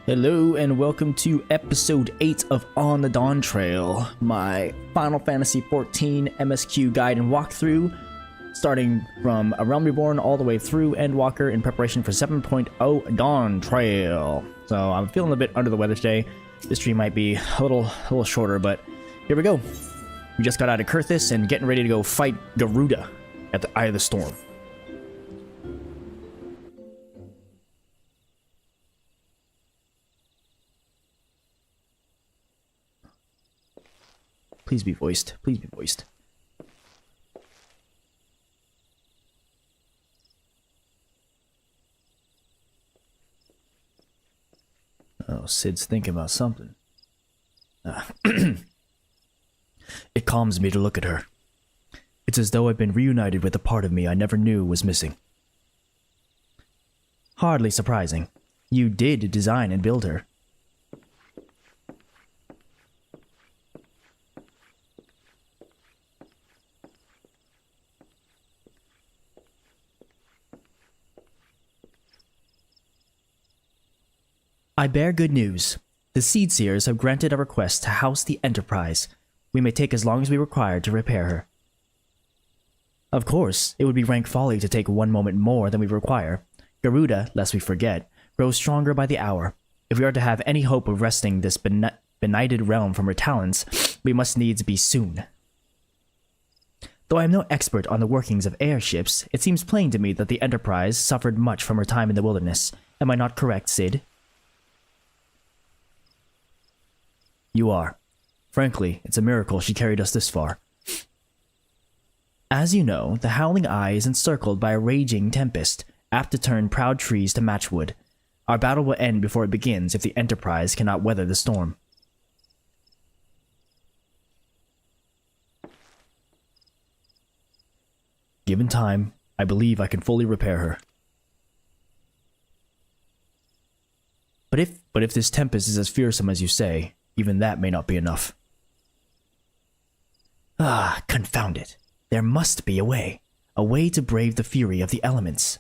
Hello and welcome to episode 8 of On the Dawntrail, my Final Fantasy XIV MSQ guide and walkthrough, starting from A Realm Reborn all the way through Endwalker in preparation for 7.0 Dawntrail. So I'm feeling a bit under the weather today. This stream might be a little shorter, but here we go. We just got out of Kurthus and getting ready to go fight Garuda at the Eye of the Storm. Please be voiced. Please be voiced. Oh, Sid's thinking about something. It calms me to look at her. It's as though I've been reunited with a part of me I never knew was missing. Hardly surprising. You did design and build her. I bear good news. The Seedseers have granted our request to house the Enterprise. We may take as long as we require to repair her. Of course, it would be rank folly to take one moment more than we require. Garuda, lest we forget, grows stronger by the hour. If we are to have any hope of wresting this benighted realm from her talons, we must needs be soon. Though I am no expert on the workings of airships, it seems plain to me that the Enterprise suffered much from her time in the wilderness. Am I not correct, Sid? You are. Frankly, it's a miracle she carried us this far. As you know, the Howling Eye is encircled by a raging tempest, apt to turn proud trees to matchwood. Our battle will end before it begins if the Enterprise cannot weather the storm. Given time, I believe I can fully repair her. But if this tempest is as fearsome as you say, even that may not be enough. Ah, confound it. There must be a way to brave the fury of the elements.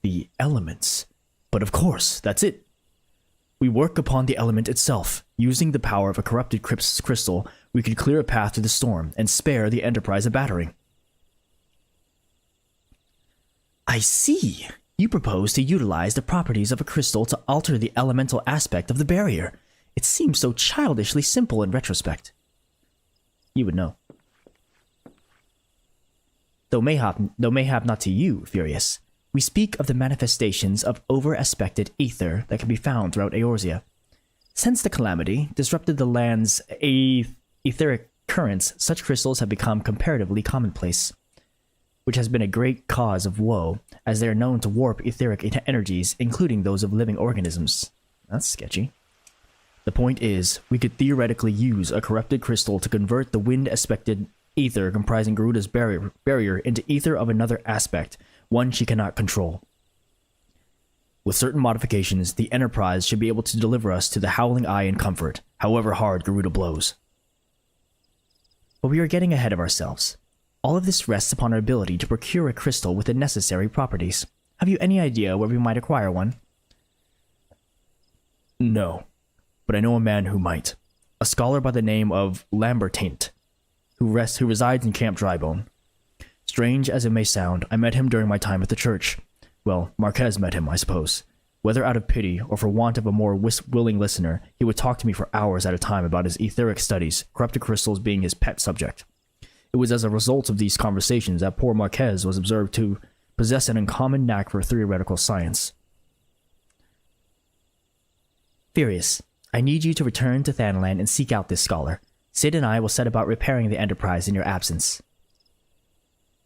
The elements? But of course, that's it. We work upon the element itself. Using the power of a corrupted crystal, we could clear a path to the storm and spare the Enterprise a battering. I see. You propose to utilize the properties of a crystal to alter the elemental aspect of the barrier. It seems so childishly simple in retrospect. You would know. Though mayhap not to you, Furious. We speak of the manifestations of over-aspected ether that can be found throughout Eorzea. Since the calamity disrupted the land's etheric currents, such crystals have become comparatively commonplace, which has been a great cause of woe, as they are known to warp etheric energies, including those of living organisms. That's sketchy. The point is, we could theoretically use a corrupted crystal to convert the wind-aspected ether comprising Garuda's barrier into ether of another aspect, one she cannot control. With certain modifications, the Enterprise should be able to deliver us to the Howling Eye in comfort, however hard Garuda blows. But we are getting ahead of ourselves. All of this rests upon our ability to procure a crystal with the necessary properties. Have you any idea where we might acquire one? No. But I know a man who might. A scholar by the name of Lambertaint, who resides in Camp Drybone. Strange as it may sound, I met him during my time at the church. Well, Marquez met him, I suppose. Whether out of pity or for want of a more willing listener, he would talk to me for hours at a time about his etheric studies, corrupted crystals being his pet subject. It was as a result of these conversations that poor Marquez was observed to possess an uncommon knack for theoretical science. Furious. I need you to return to Thanalan and seek out this scholar. Sid and I will set about repairing the Enterprise in your absence.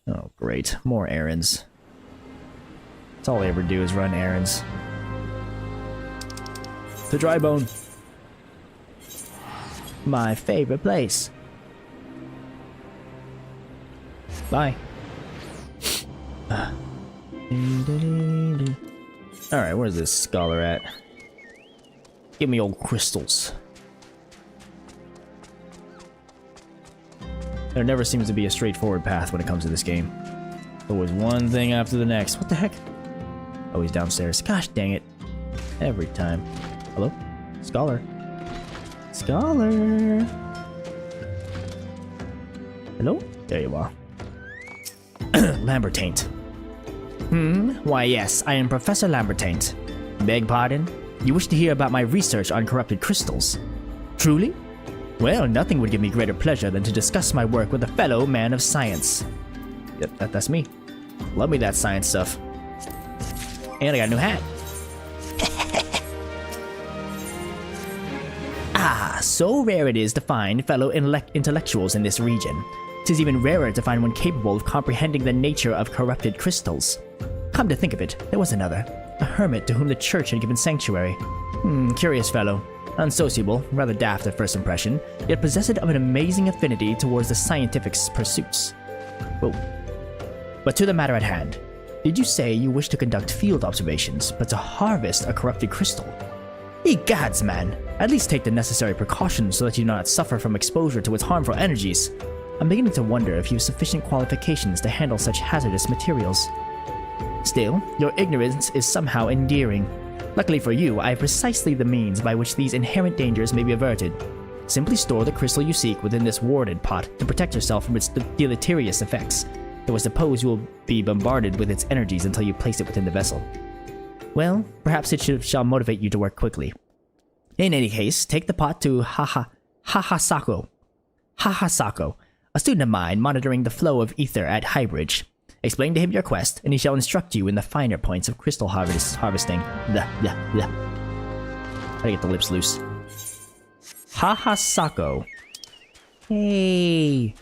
Oh, great. More errands. That's all I ever do is run errands. To Drybone. My favorite place. Bye. Alright, where's this scholar at? Give me old crystals. There never seems to be a straightforward path when it comes to this game. Always one thing after the next. What the heck? Oh, he's downstairs. Gosh dang it. Every time. Hello? Scholar. Scholar! Hello? There you are. Lambertaint. Why yes, I am Professor Lambertaint. Beg pardon? You wish to hear about my research on corrupted crystals? Truly? Well, nothing would give me greater pleasure than to discuss my work with a fellow man of science. Yep, that's me. Love me that science stuff. And I got a new hat. Ah, so rare it is to find fellow intellectuals in this region. 'Tis even rarer to find one capable of comprehending the nature of corrupted crystals. Come to think of it, there was another. A hermit to whom the church had given sanctuary. Curious fellow. Unsociable, rather daft at first impression, yet possessed of an amazing affinity towards the scientific pursuits. Whoa. But to the matter at hand. Did you say you wish to conduct field observations, but to harvest a corrupted crystal? Ye gods, man! At least take the necessary precautions so that you do not suffer from exposure to its harmful energies. I'm beginning to wonder if you have sufficient qualifications to handle such hazardous materials. Still, your ignorance is somehow endearing. Luckily for you, I have precisely the means by which these inherent dangers may be averted. Simply store the crystal you seek within this warded pot to protect yourself from its deleterious effects, though I suppose you will be bombarded with its energies until you place it within the vessel. Well, perhaps it shall motivate you to work quickly. In any case, take the pot to Hahasako, a student of mine monitoring the flow of ether at Highbridge. Explain to him your quest, and he shall instruct you in the finer points of crystal harvesting. Gotta get the lips loose. Hahasako. Hey.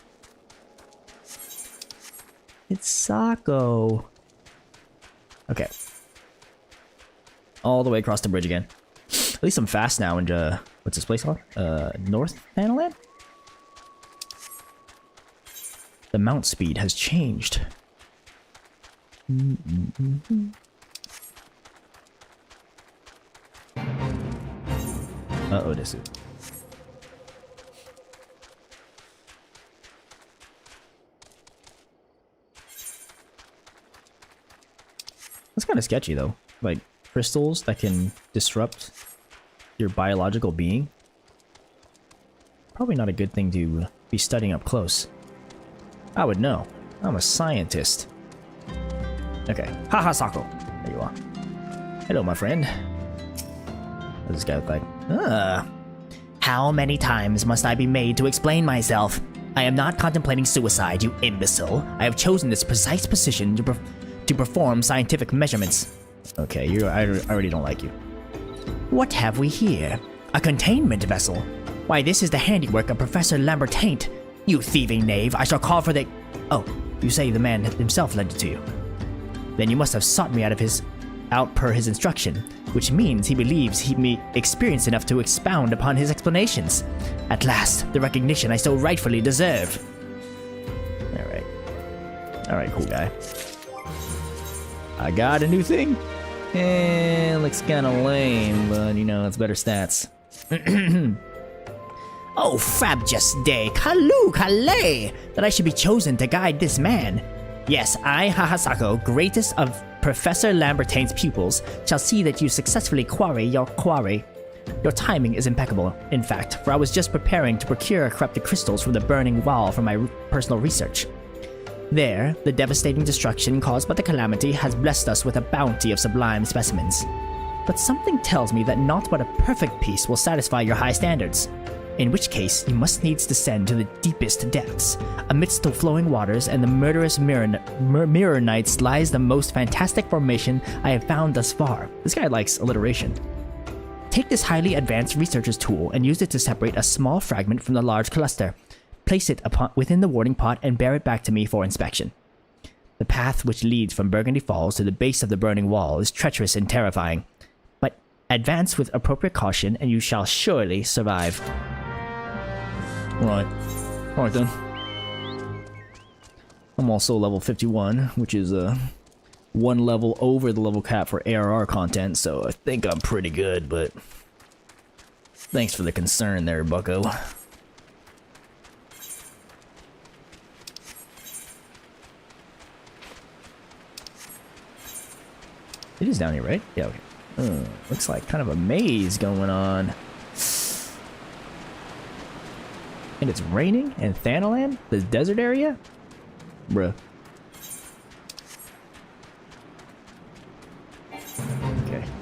It's Sako. Okay. All the way across the bridge again. At least I'm fast now and what's this place called? North Panaland? The mount speed has changed. Uh-oh, this is... That's kind of sketchy, though. Like, crystals that can disrupt your biological being. Probably not a good thing to be studying up close. I would know. I'm a scientist. Okay. Haha, Sako. There you are. Hello, my friend. What does this guy look like? How many times must I be made to explain myself? I am not contemplating suicide, you imbecile. I have chosen this precise position to perform scientific measurements. Okay, I already don't like you. What have we here? A containment vessel? Why, this is the handiwork of Professor Lambertaint. You thieving knave, I shall call for the... Oh, you say the man himself lent it to you. Then you must have sought me out per his instruction, which means he believes he be experienced enough to expound upon his explanations. At last, the recognition I so rightfully deserve. Alright, cool guy. I got a new thing. Looks kinda lame, but you know, it's better stats. Oh, frabjous day, Kalu Kale, that I should be chosen to guide this man. Yes, I, Hahasako, greatest of Professor Lambertaint's pupils, shall see that you successfully quarry your quarry. Your timing is impeccable, in fact, for I was just preparing to procure corrupted crystals from the burning wall for my personal research. There, the devastating destruction caused by the calamity has blessed us with a bounty of sublime specimens. But something tells me that naught but a perfect piece will satisfy your high standards. In which case, you must needs descend to the deepest depths. Amidst the flowing waters and the murderous mirror nights lies the most fantastic formation I have found thus far. This guy likes alliteration. Take this highly advanced researcher's tool and use it to separate a small fragment from the large cluster. Place it within the warding pot and bear it back to me for inspection. The path which leads from Burgundy Falls to the base of the burning wall is treacherous and terrifying. But advance with appropriate caution and you shall surely survive. Alright then. I'm also level 51, which is one level over the level cap for ARR content, so I think I'm pretty good, but thanks for the concern there, bucko. It is down here, right? Yeah, okay. Looks like kind of a maze going on. And it's raining in Thanalan? The desert area? Bruh.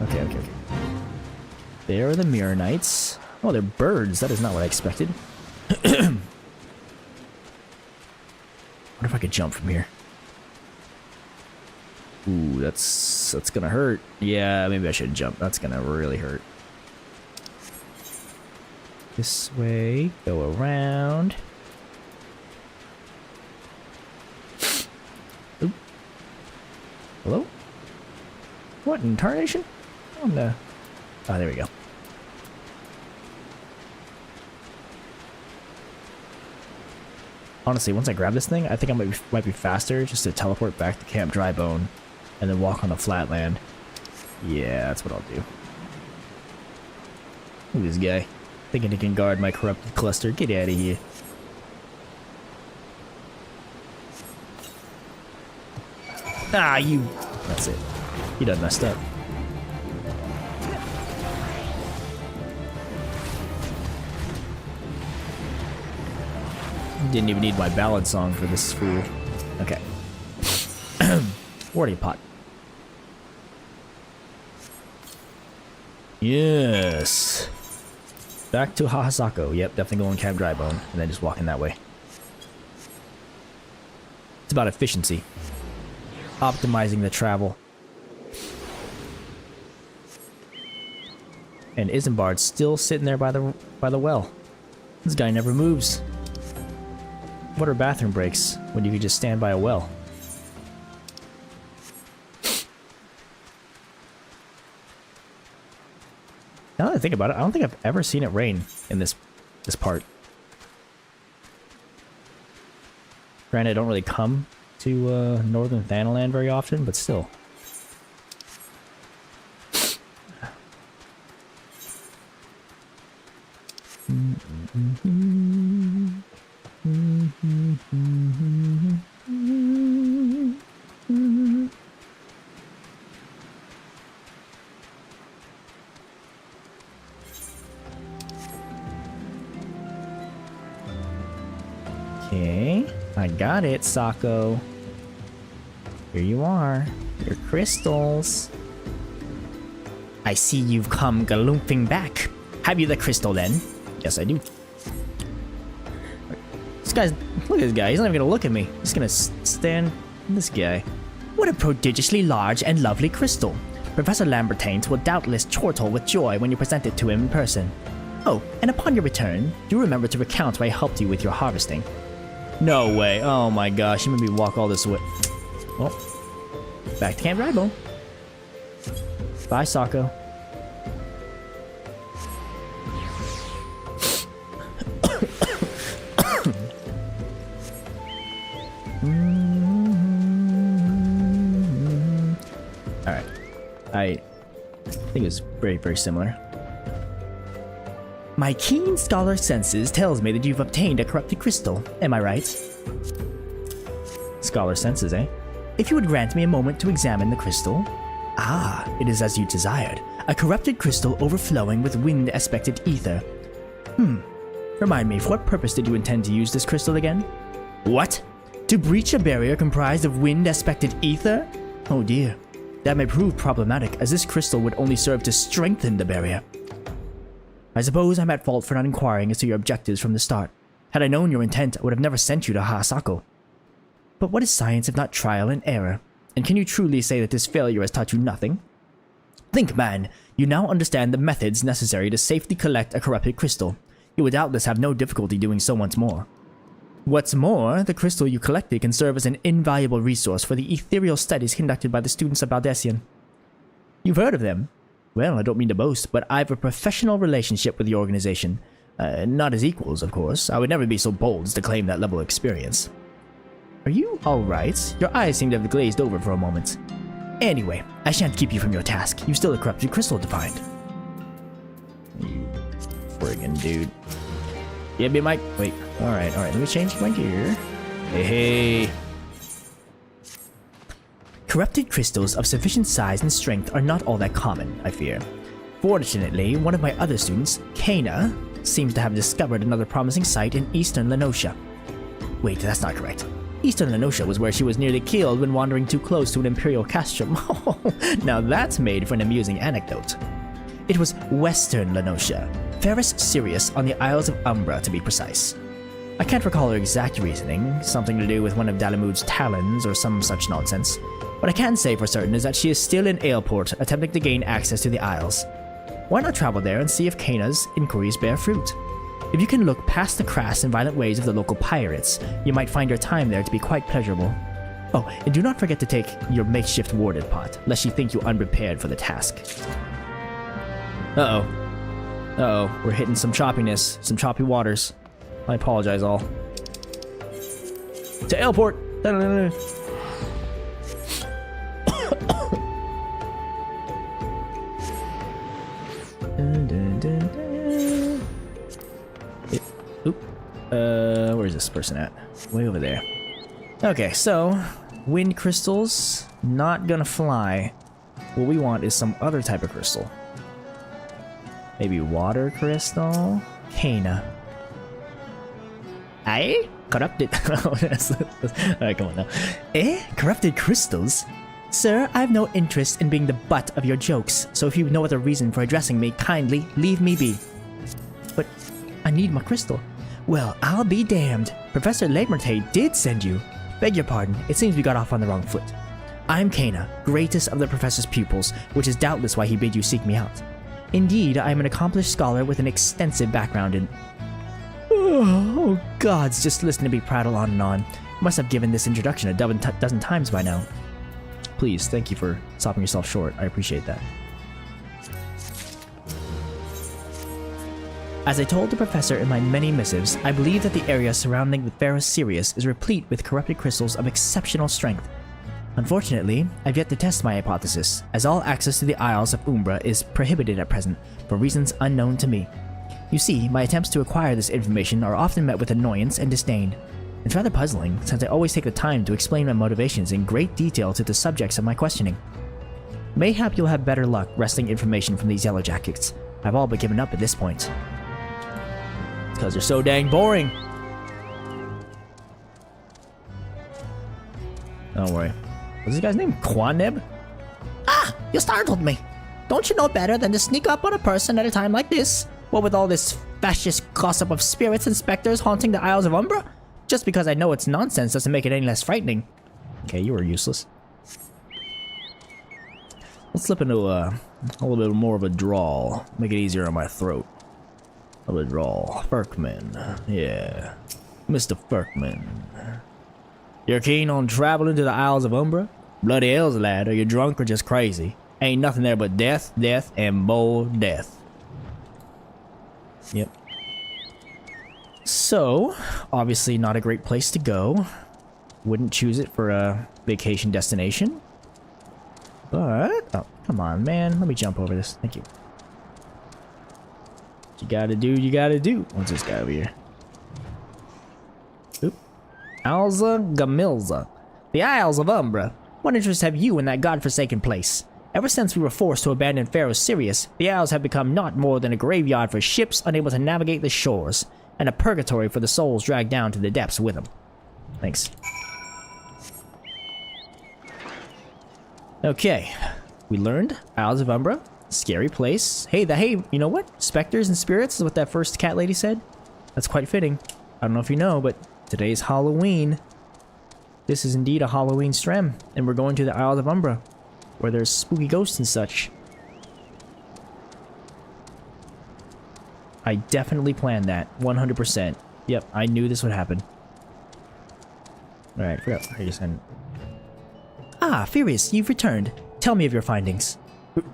Okay. There are the Mirror Knights. Oh, they're birds. That is not what I expected. What if I could jump from here? Ooh, that's gonna hurt. Yeah, maybe I shouldn't jump. That's gonna really hurt. This way, go around. Oop. Hello? What in tarnation? Oh no. Oh, there we go. Honestly, once I grab this thing, I think I might be faster just to teleport back to Camp Drybone and then walk on the flatland. Yeah, that's what I'll do. Look at this guy. Thinking he can guard my corrupted cluster. Get out of here. Ah, you... That's it. He done messed up. Didn't even need my ballad song for this fool. Okay. Warty pot. Yes. Back to Hahasako. Yep, definitely going Camp Drybone. And then just walking that way. It's about efficiency. Optimizing the travel. And Isambard's still sitting there by the well. This guy never moves. What are bathroom breaks when you could just stand by a well? Now that I think about it, I don't think I've ever seen it rain in this part. Granted, I don't really come to northern Thanalan very often, but still. Okay, I got it, Sako. Here you are, your crystals. I see you've come galumphing back. Have you the crystal then? Yes, I do. This guy's... Look at this guy. He's not even gonna look at me. He's gonna stand... This guy. What a prodigiously large and lovely crystal. Professor Lambertaine will doubtless chortle with joy when you present it to him in person. Oh, and upon your return, do remember to recount how I helped you with your harvesting. No way. Oh my gosh. You made me walk all this way. Well, back to Camp Drybone. Bye, Sako. Alright. I think it's very, very similar. My keen scholar senses tells me that you've obtained a corrupted crystal. Am I right? Scholar senses, eh? If you would grant me a moment to examine the crystal. Ah, it is as you desired. A corrupted crystal overflowing with wind-aspected ether. Remind me, for what purpose did you intend to use this crystal again? What? To breach a barrier comprised of wind-aspected ether? Oh dear. That may prove problematic, as this crystal would only serve to strengthen the barrier. I suppose I'm at fault for not inquiring as to your objectives from the start. Had I known your intent, I would have never sent you to Hahasako. But what is science if not trial and error? And can you truly say that this failure has taught you nothing? Think, man. You now understand the methods necessary to safely collect a corrupted crystal. You would doubtless have no difficulty doing so once more. What's more, the crystal you collected can serve as an invaluable resource for the ethereal studies conducted by the students of Baldessian. You've heard of them? Well, I don't mean to boast, but I have a professional relationship with the organization. Not as equals, of course. I would never be so bold as to claim that level of experience. Are you alright? Your eyes seem to have glazed over for a moment. Anyway, I shan't keep you from your task. You've still a corrupted crystal to find. You friggin' dude. Yeah, be Mike. Wait. Alright. Let me change my gear. Hey. Corrupted crystals of sufficient size and strength are not all that common, I fear. Fortunately, one of my other students, Kana, seems to have discovered another promising site in eastern Lenosha. Wait, that's not correct. Eastern Lenosha was where she was nearly killed when wandering too close to an Imperial castrum. Now that's made for an amusing anecdote. It was Western Lenosha, Ferris Sirius on the Isles of Umbra to be precise. I can't recall her exact reasoning, something to do with one of Dalamud's talons or some such nonsense. What I can say for certain is that she is still in Aleport, attempting to gain access to the Isles. Why not travel there and see if Kana's inquiries bear fruit? If you can look past the crass and violent ways of the local pirates, you might find your time there to be quite pleasurable. Oh, and do not forget to take your makeshift warded pot, lest she think you unprepared for the task. Uh-oh. Uh-oh, we're hitting some choppiness, some choppy waters. I apologize, all. To Aleport! Where's this person at? Way over there. Okay, so wind crystals, not gonna fly. What we want is some other type of crystal. Maybe water crystal? Kana. Aye? Corrupted. Alright, come on now. Eh? Corrupted crystals? Sir, I have no interest in being the butt of your jokes, so if you have no other reason for addressing me, kindly leave me be. But I need my crystal. Well, I'll be damned. Professor Leitmerte did send you. Beg your pardon, it seems we got off on the wrong foot. I'm Kana, greatest of the professor's pupils, which is doubtless why he bid you seek me out. Indeed, I am an accomplished scholar with an extensive background in... Oh, gods, just listen to me prattle on and on. Must have given this introduction a dozen times by now. Please, thank you for stopping yourself short. I appreciate that. As I told the professor in my many missives, I believe that the area surrounding the Ferris Sirius is replete with corrupted crystals of exceptional strength. Unfortunately, I've yet to test my hypothesis, as all access to the Isles of Umbra is prohibited at present, for reasons unknown to me. You see, my attempts to acquire this information are often met with annoyance and disdain. It's rather puzzling, since I always take the time to explain my motivations in great detail to the subjects of my questioning. Mayhap you'll have better luck wresting information from these yellow jackets. I've all but given up at this point. It's because they're so dang boring. Don't worry. What's this guy's name? Quaneb? Ah! You startled me! Don't you know better than to sneak up on a person at a time like this? What with all this fascist gossip of spirits and specters haunting the Isles of Umbra? Just because I know it's nonsense doesn't make it any less frightening. Okay, you were useless. Let's slip into a little bit more of a drawl. Make it easier on my throat. A little drawl. Ferkman. Yeah. Mr. Ferkman. You're keen on traveling to the Isles of Umbra? Bloody hells, lad. Are you drunk or just crazy? Ain't nothing there but death, death, and more death. Yep. So, obviously not a great place to go. Wouldn't choose it for a vacation destination. But, oh, come on, man. Let me jump over this. Thank you. What you gotta do, you gotta do. What's this guy over here? Oop. Alza Gamilza. The Isles of Umbra. What interest have you in that godforsaken place? Ever since we were forced to abandon Ferris Sirius, the Isles have become not more than a graveyard for ships unable to navigate the shores, and a purgatory for the souls dragged down to the depths with them. Thanks. Okay, we learned Isles of Umbra, scary place. Hey, you know what? Specters and spirits is what that first cat lady said. That's quite fitting. I don't know if you know, but today's Halloween. This is indeed a Halloween strem, and we're going to the Isles of Umbra, where there's spooky ghosts and such. I definitely planned that, 100%. Yep, I knew this would happen. Alright, forgot. I just hadn't. Ah, Furious, you've returned. Tell me of your findings.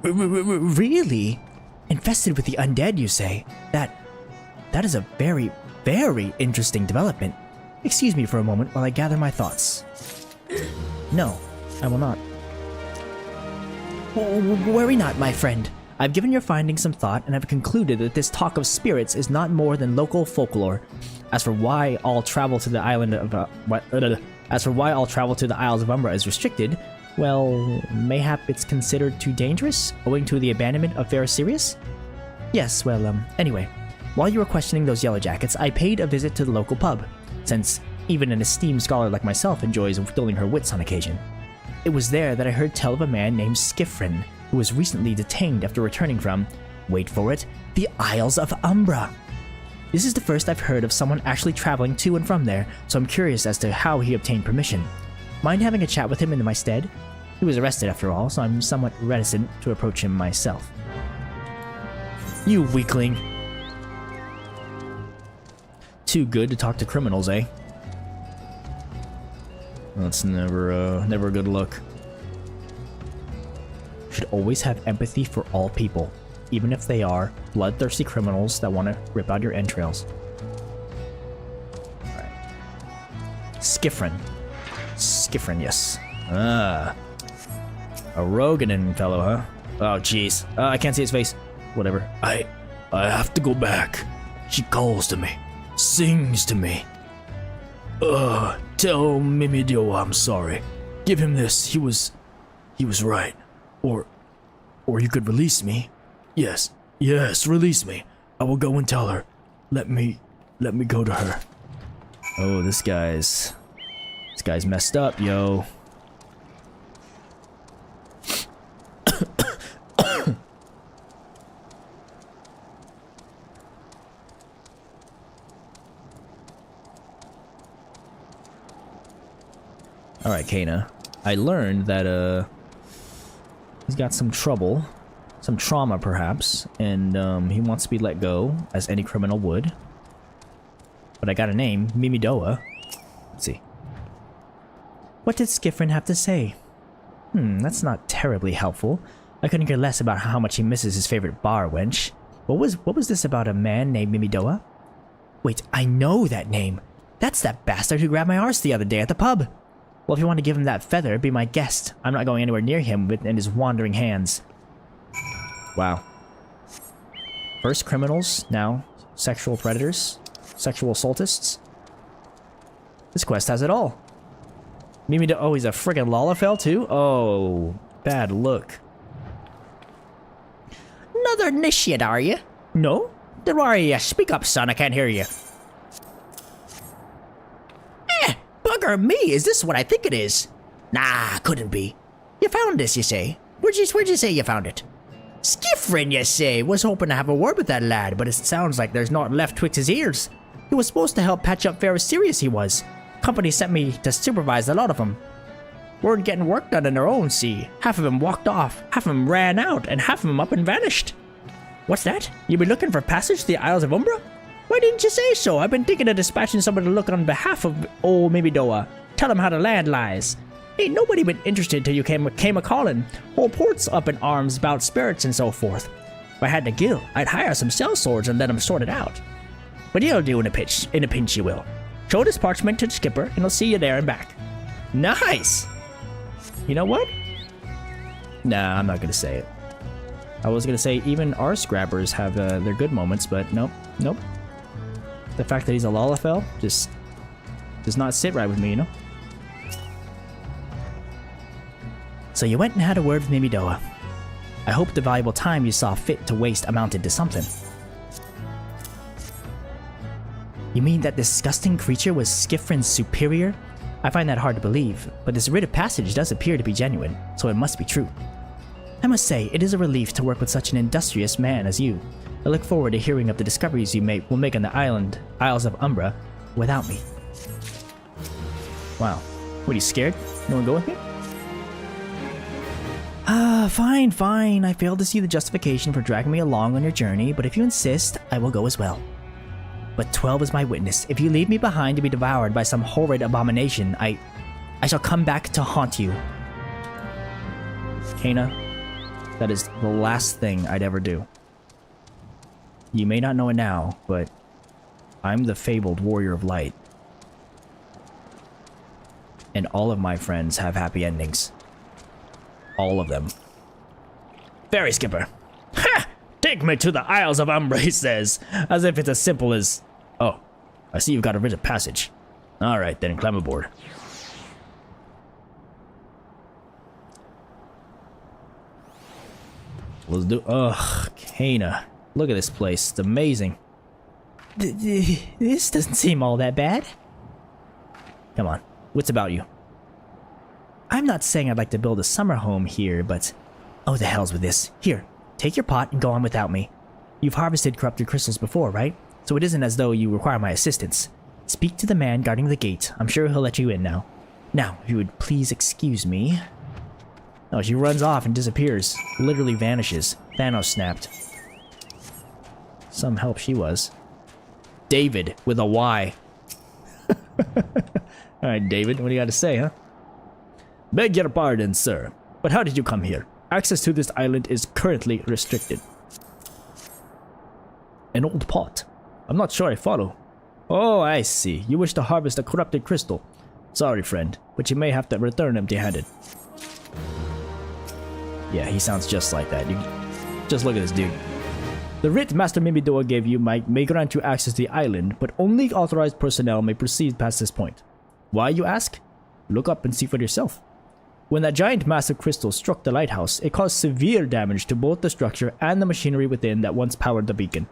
Really? Infested with the undead, you say? That is a very, very interesting development. Excuse me for a moment while I gather my thoughts. No, I will not. Worry not, my friend. I've given your findings some thought and have concluded that this talk of spirits is not more than local folklore. As for why all travel to the Isles of Umbra is restricted, Well, mayhap it's considered too dangerous, owing to the abandonment of Fair Sirius? Yes, well, anyway. While you were questioning those yellow jackets, I paid a visit to the local pub, since even an esteemed scholar like myself enjoys dulling her wits on occasion. It was there that I heard tell of a man named Skifrin, who was recently detained after returning from, wait for it, the Isles of Umbra. This is the first I've heard of someone actually traveling to and from there, so I'm curious as to how he obtained permission. Mind having a chat with him in my stead? He was arrested after all, so I'm somewhat reticent to approach him myself. You weakling. Too good to talk to criminals, eh? That's never a good look. Should always have empathy for all people, even if they are bloodthirsty criminals that want to rip out your entrails. Alright. Skifrin. Skifrin, yes. A Roganin fellow, huh? Oh, jeez. I can't see his face. Whatever. I have to go back. She calls to me. Sings to me. Tell Mimidio I'm sorry. Give him this. He was right. Or you could release me. Yes, release me. I will go and tell her. Let me go to her. Oh, this guy's messed up, yo. Alright, Kana. I learned that, he's got some trouble. Some trauma, perhaps. And, he wants to be let go, as any criminal would. But I got a name, Mimidoa. Let's see. What did Skifrin have to say? That's not terribly helpful. I couldn't care less about how much he misses his favorite bar wench. What was this about a man named Mimidoa? Wait, I know that name. That's that bastard who grabbed my arse the other day at the pub. Well, if you want to give him that feather, be my guest. I'm not going anywhere near him in his wandering hands. Wow. First criminals, now sexual predators, sexual assaultists. This quest has it all. Mimido, oh, he's a friggin' Lalafell too? Oh, bad look. Another initiate, are you? No? Then why are you? Speak up, son, I can't hear you. Bugger me, is this what I think it is? Nah, couldn't be. You found this, you say? Where'd you say you found it? Skifrin, you say? Was hoping to have a word with that lad, but it sounds like there's naught left twixt his ears. He was supposed to help patch up Fair Sirius, he was. Company sent me to supervise a lot of them. Weren't getting work done on their own, see. Half of them walked off, half of them ran out, and half of them up and vanished. What's that? You been looking for passage to the Isles of Umbra? Why didn't you say so? I've been thinking of dispatching somebody to look on behalf of old Mimidoa. Tell him how the land lies. Ain't nobody been interested till you came a-calling. Whole port's up in arms about spirits and so forth. If I had the gil, I'd hire some cell swords and let them sort it out. But you'll do in a pinch you will. Show this parchment to the skipper and he'll see you there and back. Nice! You know what? Nah, I'm not gonna say it. I was gonna say even arse grabbers have their good moments, but nope. The fact that he's a Lalafell just does not sit right with me, you know? So you went and had a word with Mimidoa. I hope the valuable time you saw fit to waste amounted to something. You mean that disgusting creature was Skifrin's superior? I find that hard to believe, but this writ of passage does appear to be genuine, so it must be true. I must say, it is a relief to work with such an industrious man as you. I look forward to hearing of the discoveries you will make on the Isles of Umbra without me. Wow. What, are you scared? You wanna go with me? Fine. I failed to see the justification for dragging me along on your journey, but if you insist, I will go as well. But 12 is my witness. If you leave me behind to be devoured by some horrid abomination, I shall come back to haunt you. Kana, that is the last thing I'd ever do. You may not know it now, but I'm the fabled Warrior of Light. And all of my friends have happy endings. All of them. Ferry skipper. Ha! Take me to the Isles of Umbra, he says, as if it's as simple as... Oh, I see you've got a writ of passage. Alright then, climb aboard. Let's do. Ugh, Kana. Look at this place. It's amazing. This doesn't seem all that bad. Come on. What's about you? I'm not saying I'd like to build a summer home here, but... Oh, the hell's with this. Here, take your pot and go on without me. You've harvested corrupted crystals before, right? So it isn't as though you require my assistance. Speak to the man guarding the gate. I'm sure he'll let you in now. Now, if you would please excuse me... Oh, she runs off and disappears. Literally vanishes. Thanos snapped. Some help she was. David with a Y. Alright, David, what do you got to say, huh? Beg your pardon, sir, but how did you come here? Access to this island is currently restricted. An old pot. I'm not sure I follow. Oh, I see. You wish to harvest a corrupted crystal. Sorry, friend, but you may have to return empty-handed. Yeah, he sounds just like that. You just look at this dude. The writ Master Mimidoa gave you may grant you access to the island, but only authorized personnel may proceed past this point. Why, you ask? Look up and see for yourself. When that giant massive crystal struck the lighthouse, it caused severe damage to both the structure and the machinery within that once powered the beacon.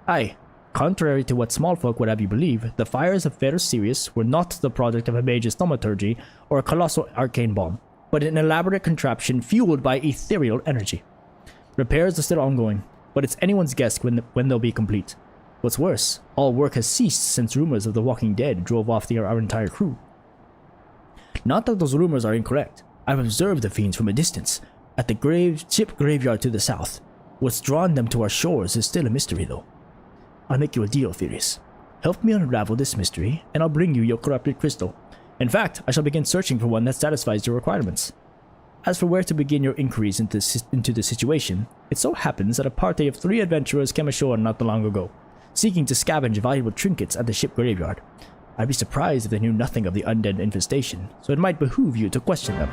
Aye, contrary to what small folk would have you believe, the fires of Ferus Sirius were not the product of a mage's thaumaturgy or a colossal arcane bomb, but an elaborate contraption fueled by ethereal energy. Repairs are still ongoing, but it's anyone's guess when they'll be complete. What's worse, all work has ceased since rumors of the Walking Dead drove off our entire crew. Not that those rumors are incorrect. I've observed the fiends from a distance, at the ship graveyard to the south. What's drawn them to our shores is still a mystery, though. I'll make you a deal, Furious. Help me unravel this mystery, and I'll bring you your corrupted crystal. In fact, I shall begin searching for one that satisfies your requirements. As for where to begin your inquiries into the situation, it so happens that a party of 3 adventurers came ashore not long ago, seeking to scavenge valuable trinkets at the ship graveyard. I'd be surprised if they knew nothing of the undead infestation, so it might behoove you to question them.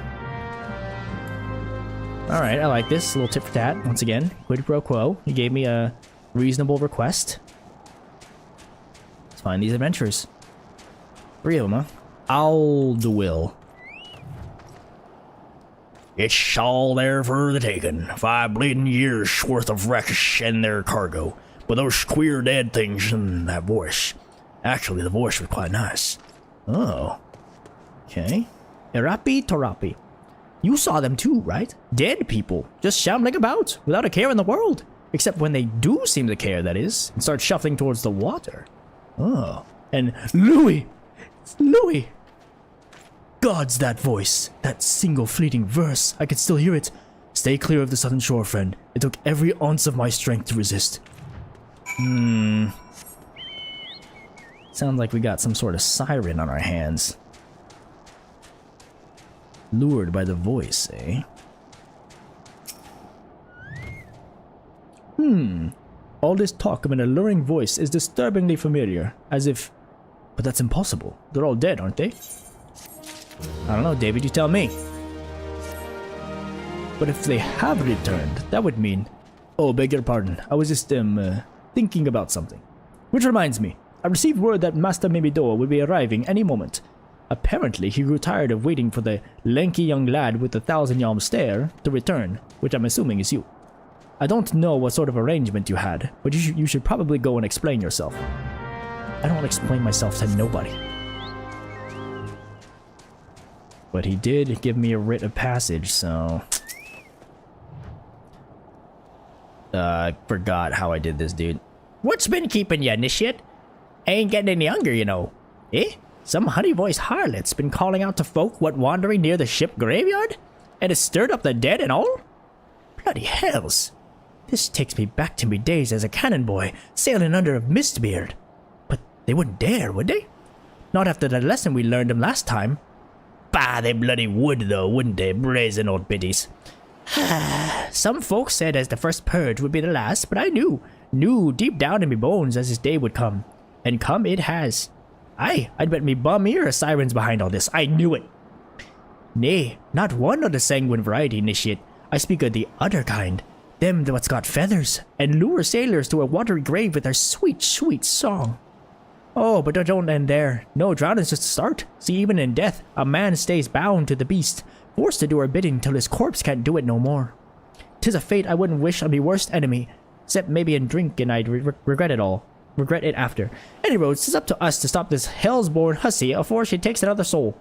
Alright, I like this. A little tit for tat. Once again, quid pro quo. He gave me a reasonable request. Let's find these adventurers. 3 of them, huh? Alduil. It's all there for the taking. 5 bleeding years worth of wreckage and their cargo. But those queer dead things and that voice. Actually, the voice was quite nice. Oh. Okay. Erapi Torapi. You saw them too, right? Dead people, just shambling about, without a care in the world. Except when they do seem to care, that is, and start shuffling towards the water. Oh. And Louis! It's Louis! God's that voice. That single fleeting verse. I could still hear it. Stay clear of the southern shore, friend. It took every ounce of my strength to resist. Sounds like we got some sort of siren on our hands. Lured by the voice, eh? All this talk of an alluring voice is disturbingly familiar, as if... But that's impossible. They're all dead, aren't they? I don't know, David, you tell me. But if they have returned, that would mean... Oh, beg your pardon. I was just, thinking about something. Which reminds me, I received word that Master Mimidoa would be arriving any moment. Apparently, he grew tired of waiting for the lanky young lad with the 1,000-yalm stare to return, which I'm assuming is you. I don't know what sort of arrangement you had, but you should probably go and explain yourself. I don't explain myself to nobody. But he did give me a writ of passage, so... I forgot how I did this, dude. What's been keeping you, initiate? Ain't getting any younger, you know. Eh? Some honey-voiced harlot's been calling out to folk what wandering near the ship graveyard? And it's stirred up the dead and all? Bloody hells. This takes me back to me days as a cannon boy, sailing under a mistbeard. But they wouldn't dare, would they? Not after the lesson we learned them last time. Bah, they bloody would though, wouldn't they, brazen old biddies? Some folks said as the first purge would be the last, but I knew deep down in me bones as this day would come. And come it has. Aye, I'd bet me bum ear a siren's behind all this, I knew it. Nay, not one of the sanguine variety, initiate. I speak of the other kind. Them what's got feathers, and lure sailors to a watery grave with their sweet, sweet song. Oh, but don't end there. No, drowning's just a start. See, even in death, a man stays bound to the beast, forced to do her bidding till his corpse can't do it no more. 'Tis a fate I wouldn't wish on me worst enemy, except maybe in drink, and I'd regret it all. Regret it after. Any roads, 'tis up to us to stop this hell's-born hussy afore she takes another soul.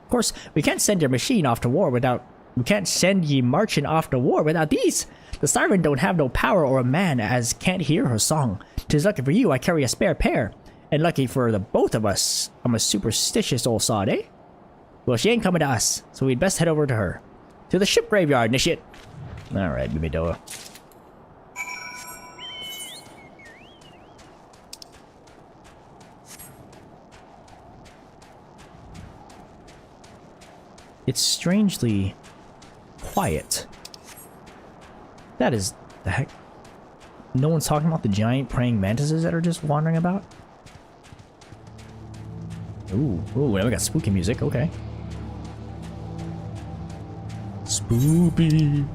Of course, we can't send your machine off to war without... We can't send ye marching off to war without these. The siren don't have no power or a man as can't hear her song. 'Tis lucky for you I carry a spare pair. And lucky for the both of us, I'm a superstitious old sod, eh? Well, she ain't coming to us, so we'd best head over to her. To the ship graveyard, initiate. Alright, Bibidoa. It's strangely quiet. That is the heck. No one's talking about the giant praying mantises that are just wandering about. Ooh, now we got spooky music. Okay. Spoopy.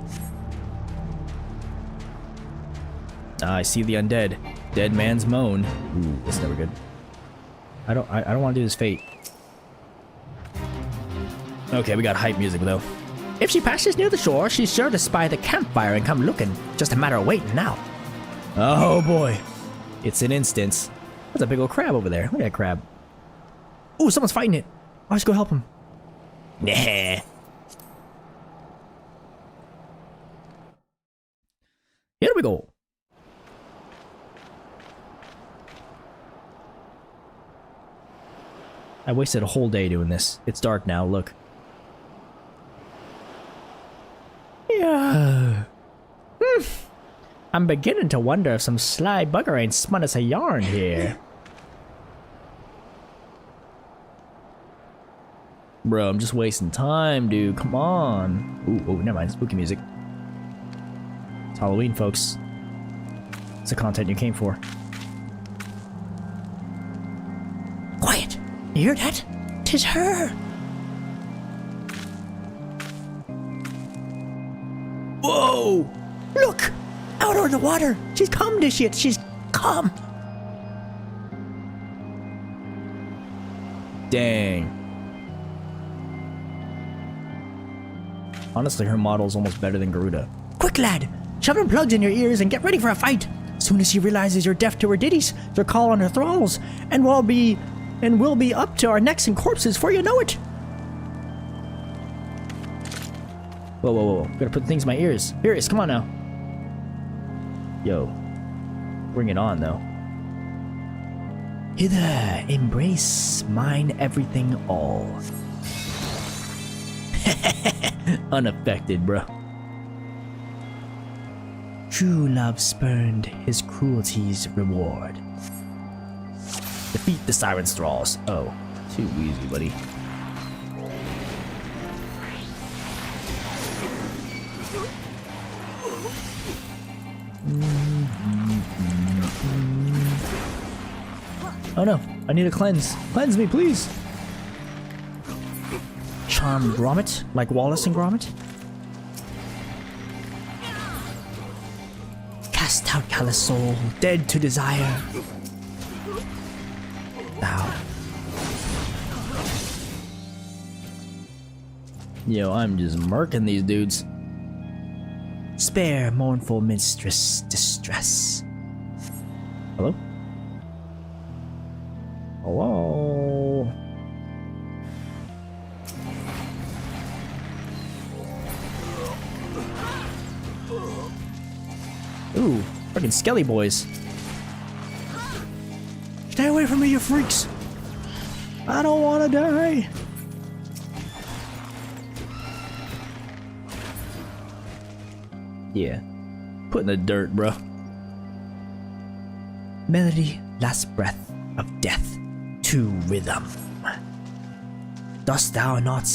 Ah, I see the undead. Dead man's moan. Ooh, that's never good. I don't want to do this fate. Okay, we got hype music though. If she passes near the shore, she's sure to spy the campfire and come looking. Just a matter of waiting now. Oh boy. It's an instance. That's a big old crab over there. Look at that crab. Ooh, someone's fighting it. I'll just go help him. Nah. Here we go. I wasted a whole day doing this. It's dark now, look. Yeah. I'm beginning to wonder if some sly bugger ain't spun us a yarn here. Bro, I'm just wasting time, dude. Come on. Ooh, never mind. Spooky music. It's Halloween, folks. It's the content you came for. Quiet. You hear that? 'Tis her. Whoa! Look! Out on the water! She's come, this shit! She's come! Dang. Honestly, her model's almost better than Garuda. Quick, lad! Shove them plugs in your ears and get ready for a fight! Soon as she realizes you're deaf to her ditties, she'll call on her thralls, and we'll be up to our necks in corpses before you know it! Whoa. Gotta put things in my ears. Furious, come on now. Yo. Bring it on, though. Hither, embrace mine everything all. Unaffected, bro. True love spurned his cruelty's reward. Defeat the siren's thralls. Oh, too easy, buddy. Oh no, I need a cleanse. Cleanse me, please. Charm Gromit, like Wallace and Gromit. Cast out callous soul, dead to desire. Thou. Yo, I'm just murking these dudes. Spare mournful mistress distress. Hello? Hello? Ooh, fucking skelly boys. Stay away from me, you freaks! I don't wanna die! Yeah. Put in the dirt, bro. Melody, last breath of death to rhythm. Dost thou not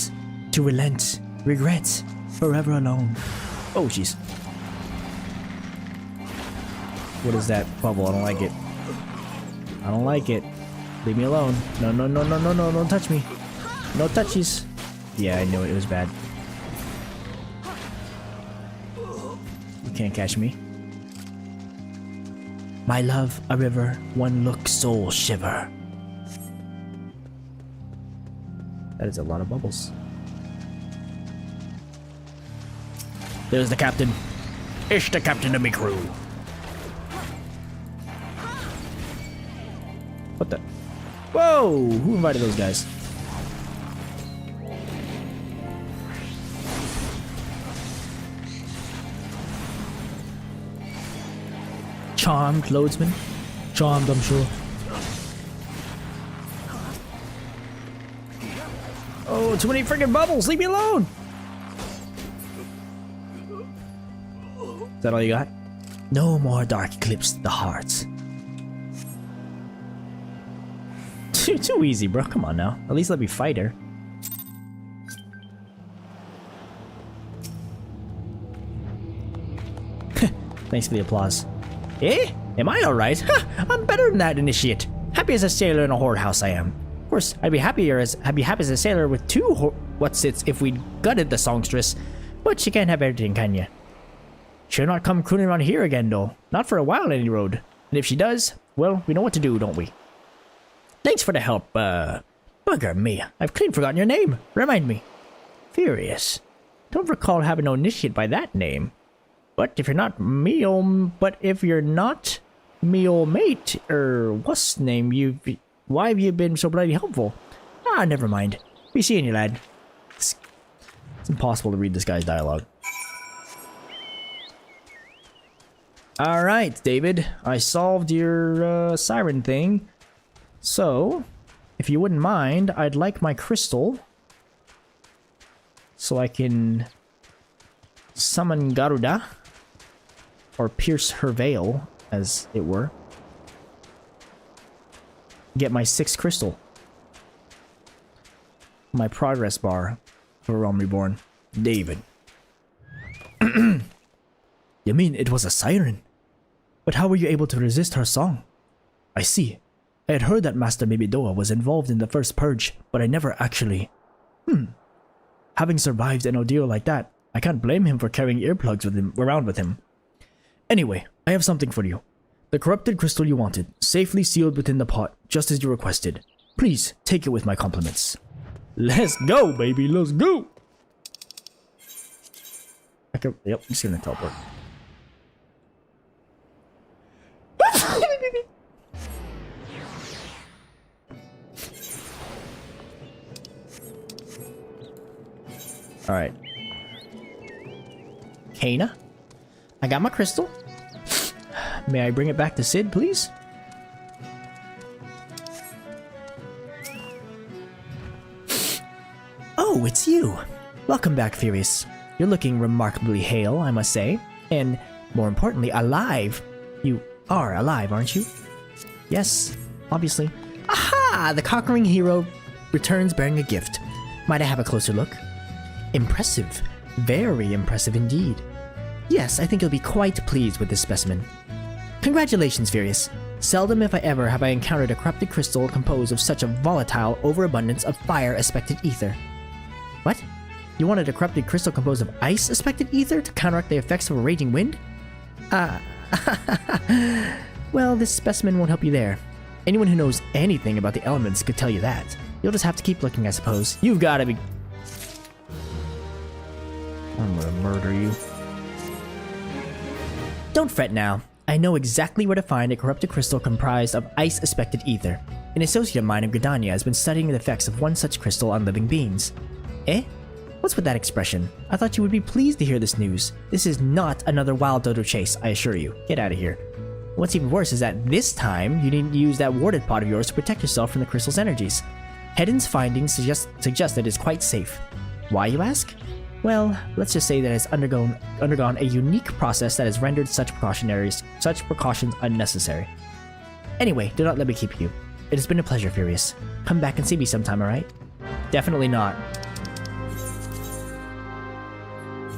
to relent, regret, forever alone? Oh, jeez. What is that bubble? I don't like it. I don't like it. Leave me alone. No, don't touch me. No touchies. Yeah, I knew it. It was bad. You can't catch me. My love, a river, one look, soul shiver. That is a lot of bubbles. There's the captain. It's the captain of me crew. What the? Whoa! Who invited those guys? Charmed loadsman. Charmed, I'm sure. Oh, too many freaking bubbles! Leave me alone! Is that all you got? No more dark eclipse the hearts. Too easy, bro. Come on now. At least let me fight her. Thanks for the applause. Eh? Am I alright? I'm better than that, initiate. Happy as a sailor in a whorehouse I am. Of course, I'd be happy as a sailor with two what's-its if we gutted the songstress. But you can't have everything, can you? She'll not come crooning around here again, though. Not for a while, any road. And if she does, well, we know what to do, don't we? Thanks for the help, bugger me. I've clean forgotten your name. Remind me. Furious. Don't recall having no initiate by that name. But if you're not me old mate, what's name, why have you been so bloody helpful? Ah, never mind. Be seeing you, lad. It's impossible to read this guy's dialogue. Alright, David. I solved your, siren thing. So, if you wouldn't mind, I'd like my crystal. So I can summon Garuda. Or pierce her veil, as it were. Get my 6th crystal. My progress bar for Realm Reborn. David. You mean it was a siren? But how were you able to resist her song? I see. I had heard that Master Mibidoa was involved in the first purge, but I never actually... Having survived an ordeal like that, I can't blame him for carrying earplugs around with him. Anyway, I have something for you. The corrupted crystal you wanted, safely sealed within the pot, just as you requested. Please, take it with my compliments. Let's go, baby, let's go! Yep, I'm just gonna teleport. Alright. Kana? I got my crystal. May I bring it back to Sid, please? Oh, it's you. Welcome back, Furious. You're looking remarkably hale, I must say. And, more importantly, alive. You are alive, aren't you? Yes, obviously. Aha! The conquering hero returns bearing a gift. Might I have a closer look? Impressive. Very impressive indeed. Yes, I think you'll be quite pleased with this specimen. Congratulations, Furious. Seldom, if ever, have I encountered a corrupted crystal composed of such a volatile overabundance of fire-aspected ether. What? You wanted a corrupted crystal composed of ice-aspected ether to counteract the effects of a raging wind? Well, this specimen won't help you there. Anyone who knows anything about the elements could tell you that. You'll just have to keep looking, I suppose. You've gotta be... I'm gonna murder you. Don't fret now. I know exactly where to find a corrupted crystal comprised of ice-aspected ether. An associate of mine in Gridania has been studying the effects of one such crystal on living beings. Eh? What's with that expression? I thought you would be pleased to hear this news. This is not another wild dodo chase, I assure you. Get out of here. What's even worse is that this time, you didn't use that warded pot of yours to protect yourself from the crystal's energies. Hedon's findings suggest that it's quite safe. Why, you ask? Well, let's just say that it's undergone a unique process that has rendered such precautions unnecessary. Anyway, do not let me keep you. It has been a pleasure, Furious. Come back and see me sometime, alright? Definitely not.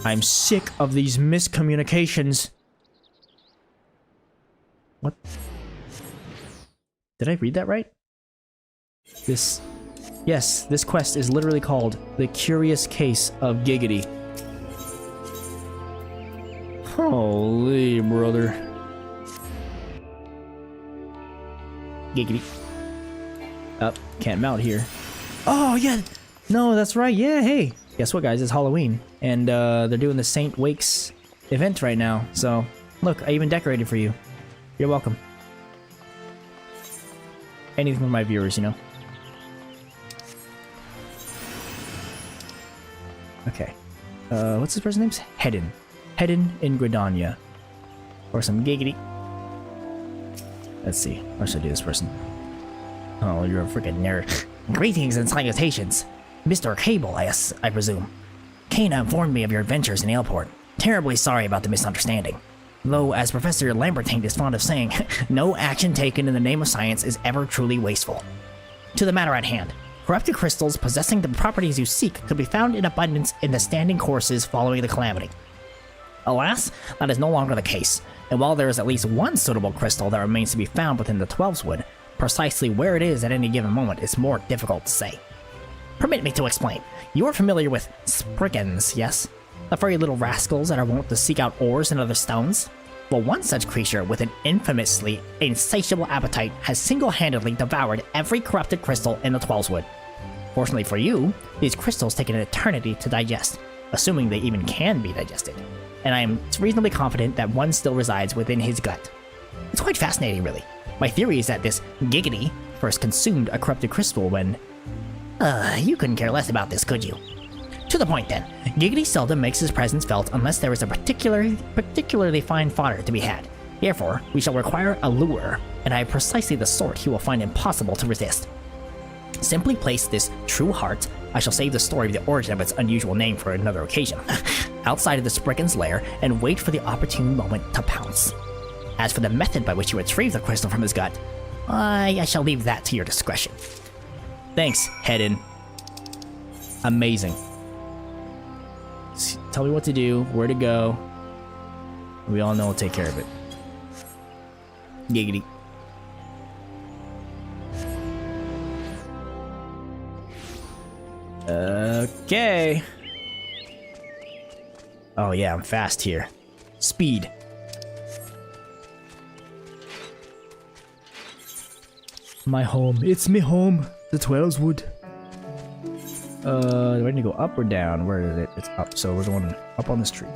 I'm sick of these miscommunications. What? Did I read that right? Yes, this quest is literally called The Curious Case of Giggity. Holy brother. Giggity. Up, can't mount here. Oh, yeah. No, that's right. Yeah, hey. Guess what, guys? It's Halloween. And they're doing the Saint Wakes event right now, so look, I even decorated for you. You're welcome. Anything for my viewers, you know? Okay. What's this person's name? Hedin. Hedin in Gridania. Or some giggity. Let's see. How should I do this person? Oh, you're a freaking nerd. Greetings and salutations. Mr. Cable, I presume. Kana informed me of your adventures in Ailport. Terribly sorry about the misunderstanding. Though, as Professor Lambertaint is fond of saying, no action taken in the name of science is ever truly wasteful. To the matter at hand. Corrupted crystals possessing the properties you seek could be found in abundance in the standing courses following the calamity. Alas, that is no longer the case, and while there is at least one suitable crystal that remains to be found within the 12's Wood, precisely where it is at any given moment is more difficult to say. Permit me to explain. You are familiar with Spriggans, yes? The furry little rascals that are wont to seek out ores and other stones? Well, one such creature with an infamously insatiable appetite has single-handedly devoured every corrupted crystal in the 12's Wood. Fortunately for you, these crystals take an eternity to digest, assuming they even can be digested, and I am reasonably confident that one still resides within his gut. It's quite fascinating, really. My theory is that this Giggity first consumed a corrupted crystal when... you couldn't care less about this, could you? To the point then, Giggity seldom makes his presence felt unless there is a particularly fine fodder to be had. Therefore, we shall require a lure, and I have precisely the sort he will find impossible to resist. Simply place this true heart, I shall save the story of the origin of its unusual name for another occasion, outside of the Spriggan's lair and wait for the opportune moment to pounce. As for the method by which you retrieve the crystal from his gut, I shall leave that to your discretion. Thanks, Hedin. Amazing. Tell me what to do, where to go. We all know I'll take care of it. Giggity. Okay. Oh yeah, I'm fast here. Speed. My home. It's me home. The 12's Wood. Do I need to go up or down? Where is it? It's up, so we're going up on this tree.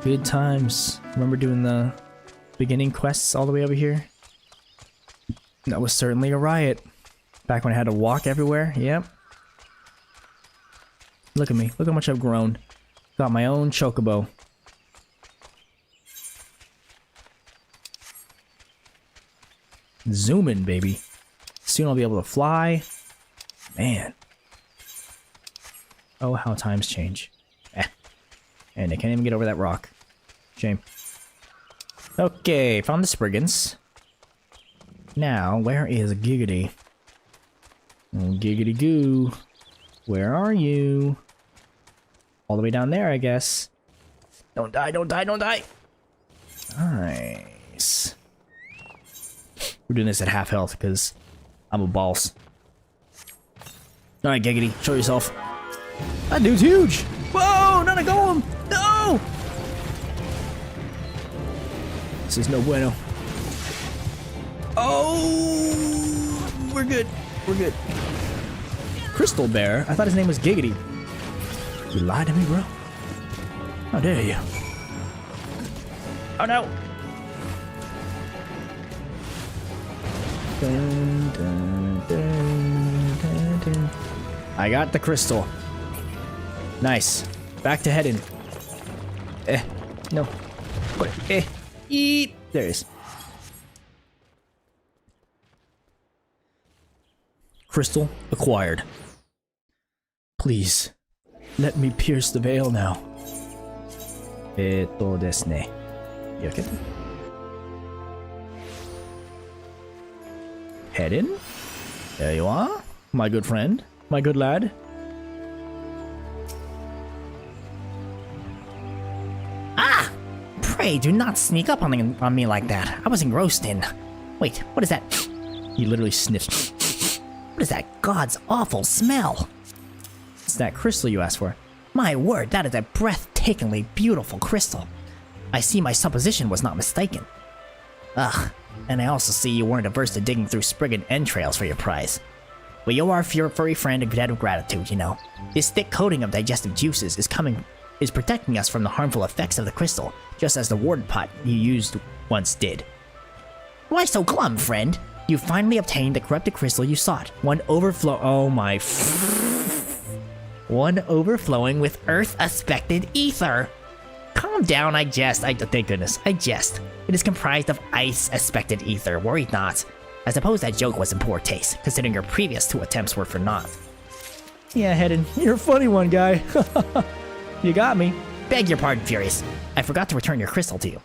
Good times. Remember doing the beginning quests all the way over here? That was certainly a riot. Back when I had to walk everywhere. Yep. Look at me. Look how much I've grown. Got my own chocobo. Zooming, baby. Soon I'll be able to fly. Man. Oh, how times change. And I can't even get over that rock. Shame. Okay, found the Spriggans. Now, where is Giggity? Giggity goo. Where are you? All the way down there, I guess. Don't die, don't die, don't die! Nice. We're doing this at half health because I'm a boss. Alright, Giggity, show yourself. That dude's huge! Whoa, not a golem! No! This is no bueno. Oh! We're good. We're good. Crystal Bear? I thought his name was Giggity. You lied to me, bro. How dare you? Oh no! Dun, dun, dun, dun, dun. I got the crystal. Nice. Back to Hedin. No. What? Eat. There it is. Crystal acquired. Please, let me pierce the veil now. Eto desu ne. You okay? Hedin? There you are, my good friend, my good lad. Ah! Pray do not sneak up on me like that. I was engrossed in... Wait, what is that? He literally sniffs. What is that god's awful smell? It's that crystal you asked for. My word, that is a breathtakingly beautiful crystal. I see my supposition was not mistaken. Ugh, and I also see you weren't averse to digging through Spriggan entrails for your prize. Well, you're our furry friend and debt of gratitude, you know. This thick coating of digestive juices is protecting us from the harmful effects of the crystal, just as the ward pot you used once did. Why so glum, friend? You finally obtained the corrupted crystal you sought. One overflowing with earth-aspected ether. Calm down, I jest. Thank goodness, I jest. It is comprised of ice-aspected ether, worry not. I suppose that joke was in poor taste, considering your previous 2 attempts were for naught. Yeah, Hedden, you're a funny one, guy. You got me. Beg your pardon, Furious. I forgot to return your crystal to you.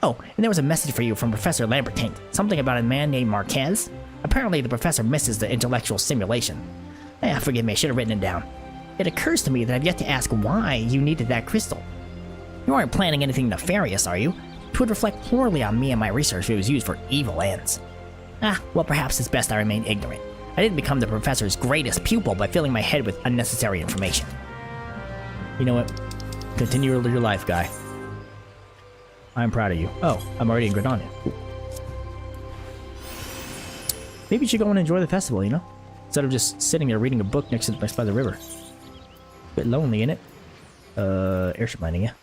Oh, and there was a message for you from Professor Lambertine. Something about a man named Marquez? Apparently the professor misses the intellectual stimulation. Forgive me, I should have written it down. It occurs to me that I've yet to ask why you needed that crystal. You aren't planning anything nefarious, are you? It would reflect poorly on me and my research if it was used for evil ends. Well, perhaps it's best I remain ignorant. I didn't become the professor's greatest pupil by filling my head with unnecessary information. You know what? Continue your life, guy. I'm proud of you. Oh, I'm already in Gridania. Cool. Maybe you should go and enjoy the festival, you know? Instead of just sitting there reading a book next by the river. Bit lonely, innit? Airship mining, yeah.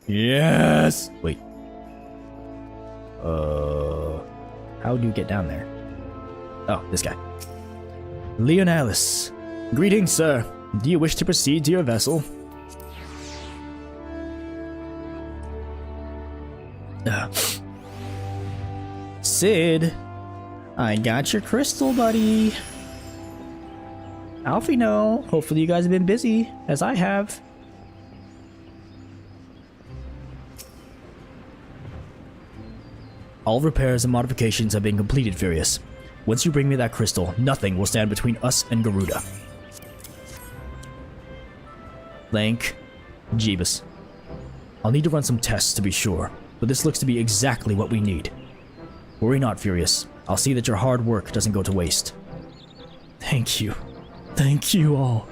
Yes! Wait. How do you get down there? Oh, this guy. Leonalis. Greetings, sir. Do you wish to proceed to your vessel? Sid. I got your crystal, buddy. Alfie, no. Hopefully you guys have been busy, as I have. All repairs and modifications have been completed, Furious. Once you bring me that crystal, nothing will stand between us and Garuda. Lank. Jeebus. I'll need to run some tests to be sure, but this looks to be exactly what we need. Worry not, Furious. I'll see that your hard work doesn't go to waste. Thank you. Thank you all.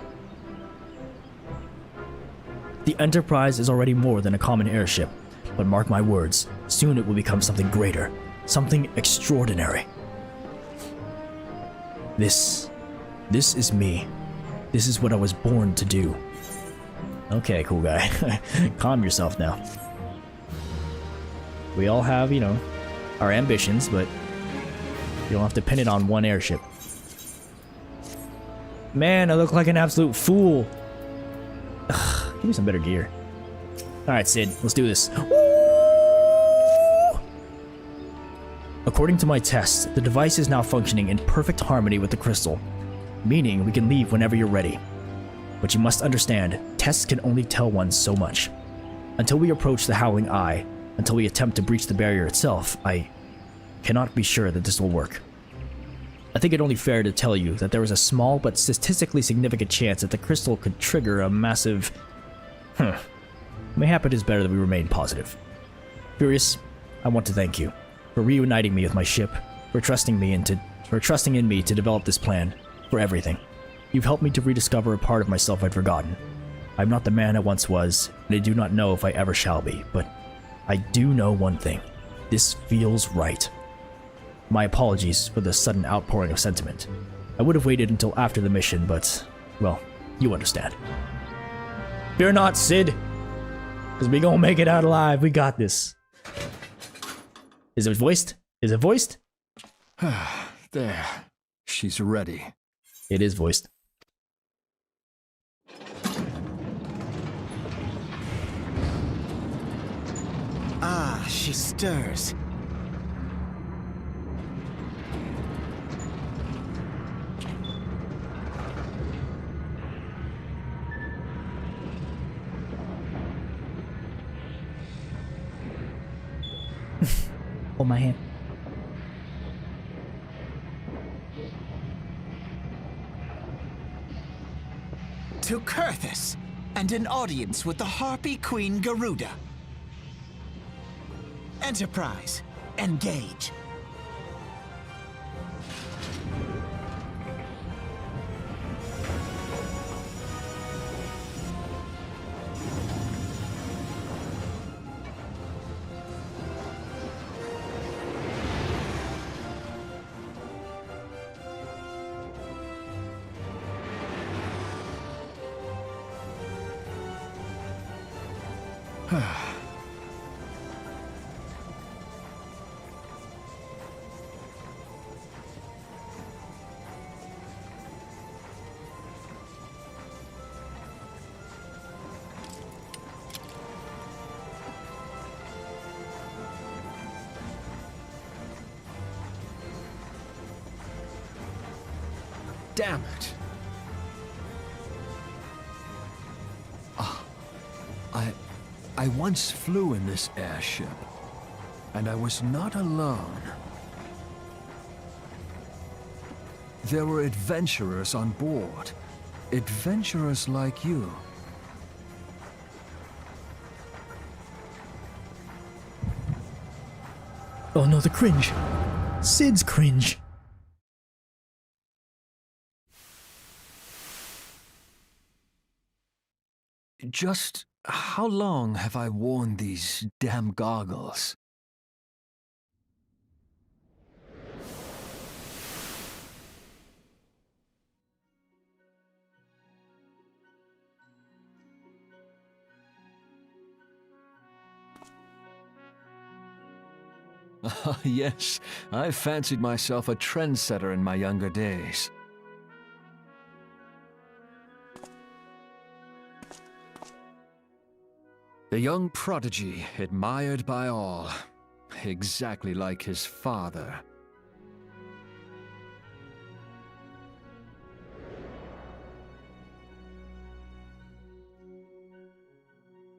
The Enterprise is already more than a common airship, but mark my words, soon it will become something greater, something extraordinary. This is me. This is what I was born to do. Okay, cool guy. Calm yourself now. We all have, you know, our ambitions, but you don't have to pin it on one airship. Man, I look like an absolute fool. Ugh, give me some better gear. Alright, Sid, let's do this. Woo! According to my tests, the device is now functioning in perfect harmony with the crystal, meaning we can leave whenever you're ready. But you must understand, tests can only tell one so much. Until we approach the Howling Eye, until we attempt to breach the barrier itself, I cannot be sure that this will work. I think it only fair to tell you that there is a small but statistically significant chance that the crystal could trigger a massive... Mayhap it is better that we remain positive. Furious, I want to thank you for reuniting me with my ship, for trusting in me to develop this plan, for everything. You've helped me to rediscover a part of myself I'd forgotten. I'm not the man I once was, and I do not know if I ever shall be, but I do know one thing. This feels right. My apologies for the sudden outpouring of sentiment. I would have waited until after the mission, but, well, you understand. Fear not, Sid, because we gonna make it out alive. We got this. Is it voiced? Is it voiced? There. She's ready. It is voiced. Ah, she stirs. Hold my hand. To Kurthus, and an audience with the Harpy Queen Garuda. Enterprise, engage. Damn it! I once flew in this airship, and I was not alone. There were adventurers on board. Adventurers like you. Oh no, the cringe. Sid's cringe. Just how long have I worn these damn goggles? Yes, I fancied myself a trendsetter in my younger days. The young prodigy, admired by all, exactly like his father.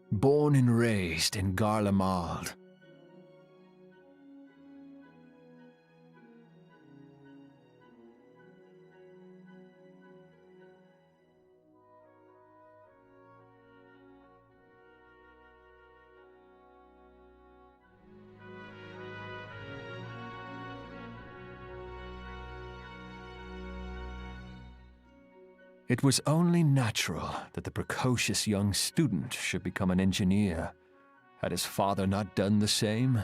Born and raised in Garlemald. It was only natural that the precocious young student should become an engineer. Had his father not done the same?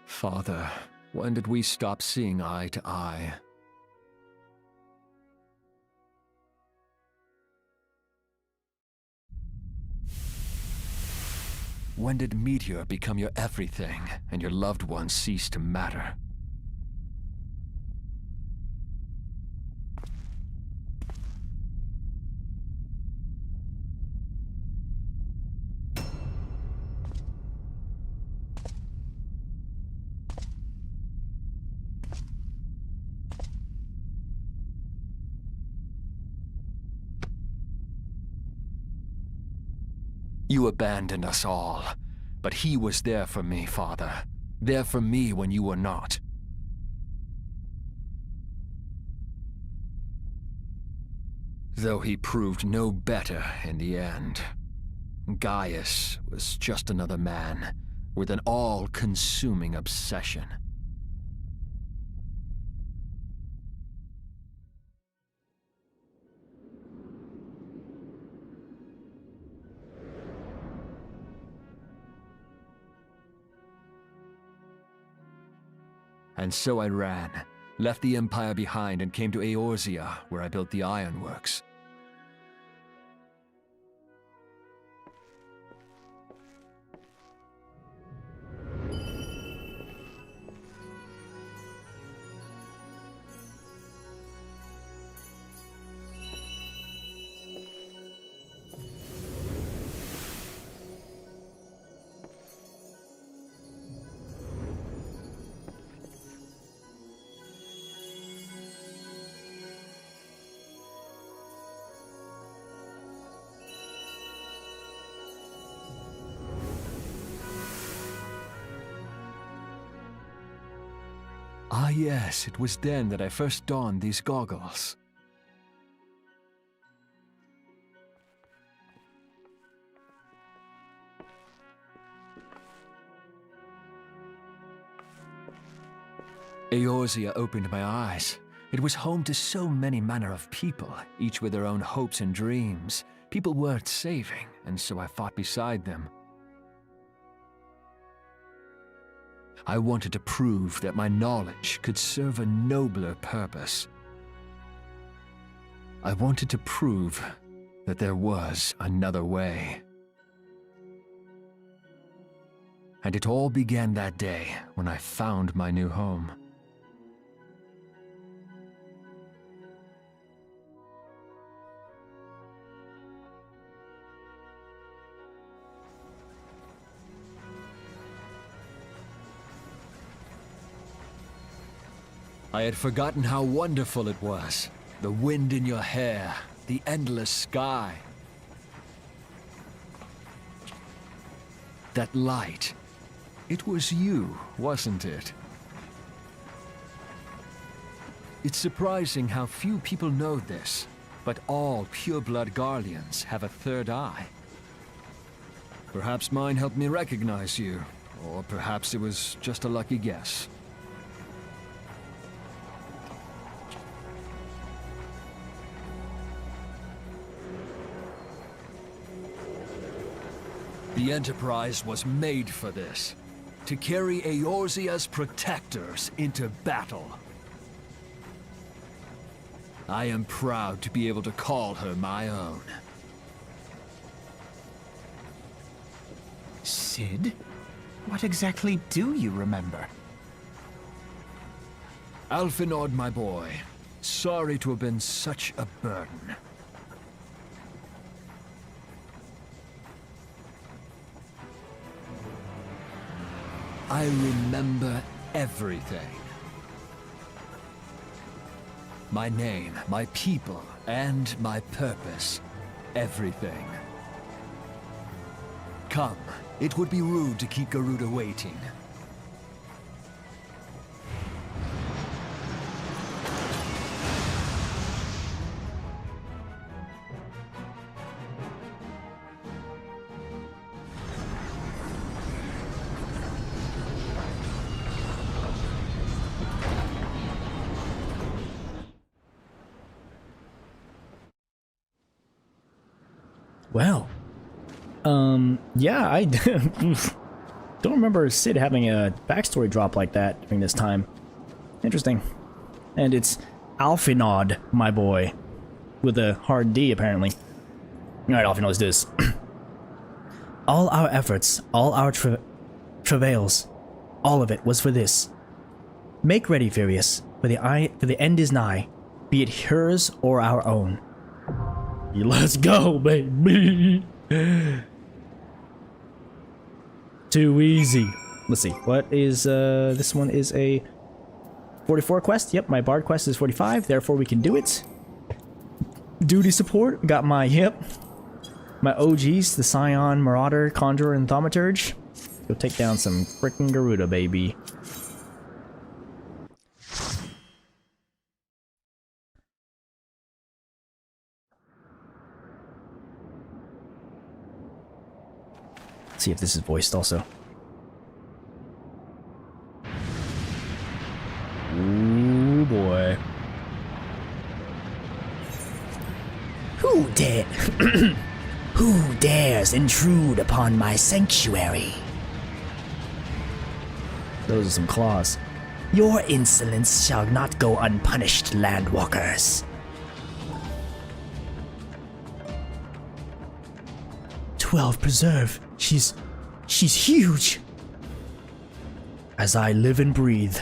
Father, when did we stop seeing eye to eye? When did Meteor become your everything, and your loved ones cease to matter? You abandoned us all, but he was there for me, Father. There for me when you were not. Though he proved no better in the end. Gaius was just another man, with an all-consuming obsession. And so I ran, left the Empire behind and came to Eorzea, where I built the ironworks. Ah yes, it was then that I first donned these goggles. Eorzea opened my eyes. It was home to so many manner of people, each with their own hopes and dreams. People worth saving, and so I fought beside them. I wanted to prove that my knowledge could serve a nobler purpose. I wanted to prove that there was another way. And it all began that day when I found my new home. I had forgotten how wonderful it was. The wind in your hair, the endless sky. That light. It was you, wasn't it? It's surprising how few people know this, but all pureblood Garleans have a third eye. Perhaps mine helped me recognize you, or perhaps it was just a lucky guess. The Enterprise was made for this, to carry Eorzea's protectors into battle. I am proud to be able to call her my own. Sid? What exactly do you remember? Alphinaud, my boy, sorry to have been such a burden. I remember everything. My name, my people, and my purpose. Everything. Come, it would be rude to keep Garuda waiting. Well, yeah, I don't remember Sid having a backstory drop like that during this time. Interesting. And it's Alphinaud, my boy, with a hard D, apparently. Alright, Alphinaud, let's do this. All our efforts, all our travails, all of it was for this. Make ready, Furious, for the end is nigh, be it hers or our own. Let's go, baby! Too easy. Let's see, what is, this one is a 44 quest. Yep, my Bard quest is 45, therefore we can do it. Duty support, got my, my OGs, the Scion, Marauder, Conjurer, and Thaumaturge. Go take down some frickin' Garuda, baby. Let's see if this is voiced also. Ooh, boy. Who dare? Who dares intrude upon my sanctuary? Those are some claws. Your insolence shall not go unpunished, landwalkers. 12 preserve. She's huge. As I live and breathe.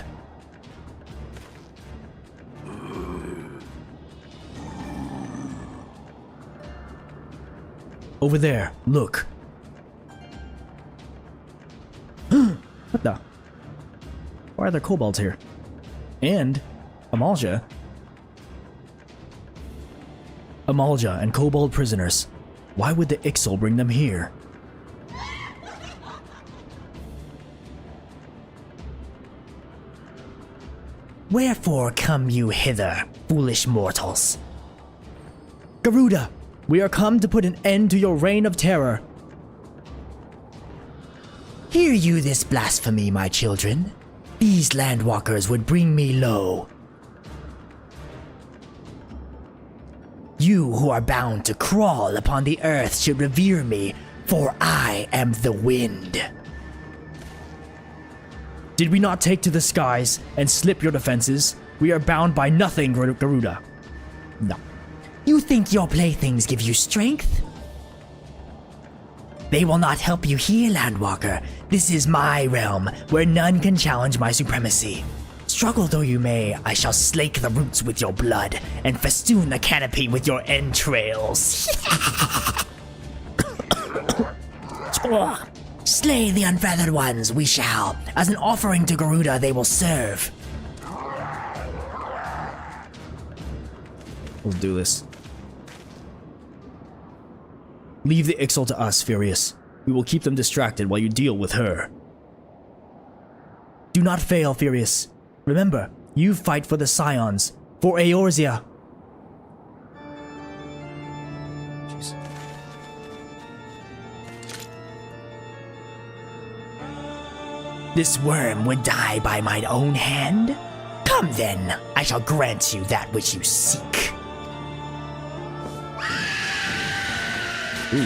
Over there, look. What the? Why are there kobolds here? And Amalja. Amalja and kobold prisoners. Why would the Ixal bring them here? Wherefore come you hither, foolish mortals? Garuda, we are come to put an end to your reign of terror. Hear you this blasphemy, my children? These landwalkers would bring me low. You who are bound to crawl upon the earth should revere me, for I am the wind. Did we not take to the skies and slip your defenses? We are bound by nothing, Garuda. No. You think your playthings give you strength? They will not help you here, Landwalker. This is my realm, where none can challenge my supremacy. Struggle though you may, I shall slake the roots with your blood, and festoon the canopy with your entrails. Slay the unfeathered ones, we shall. As an offering to Garuda, they will serve. Let's do this. Leave the Ixal to us, Furious. We will keep them distracted while you deal with her. Do not fail, Furious. Remember, you fight for the Scions, for Eorzea. Jeez. This worm would die by mine own hand? Come then, I shall grant you that which you seek. Ooh.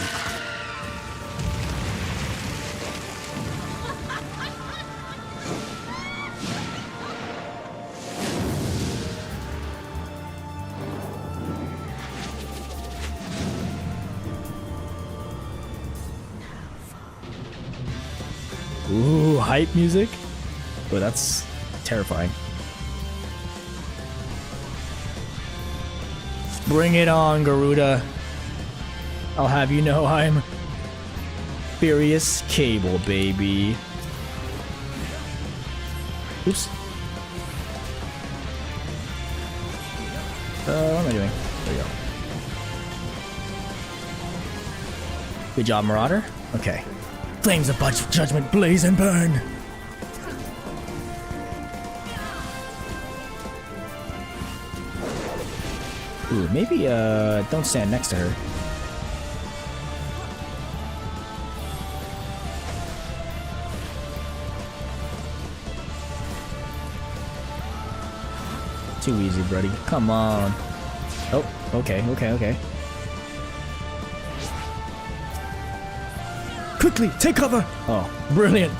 Ooh, hype music? Oh, that's terrifying. Bring it on, Garuda. I'll have you know I'm Furious Cable, baby. Oops. What am I doing? There we go. Good job, Marauder. Okay. Flames of judgment blaze and burn. Ooh, maybe don't stand next to her. Too easy, buddy. Come on. Oh, okay. Quickly, take cover! Oh, brilliant.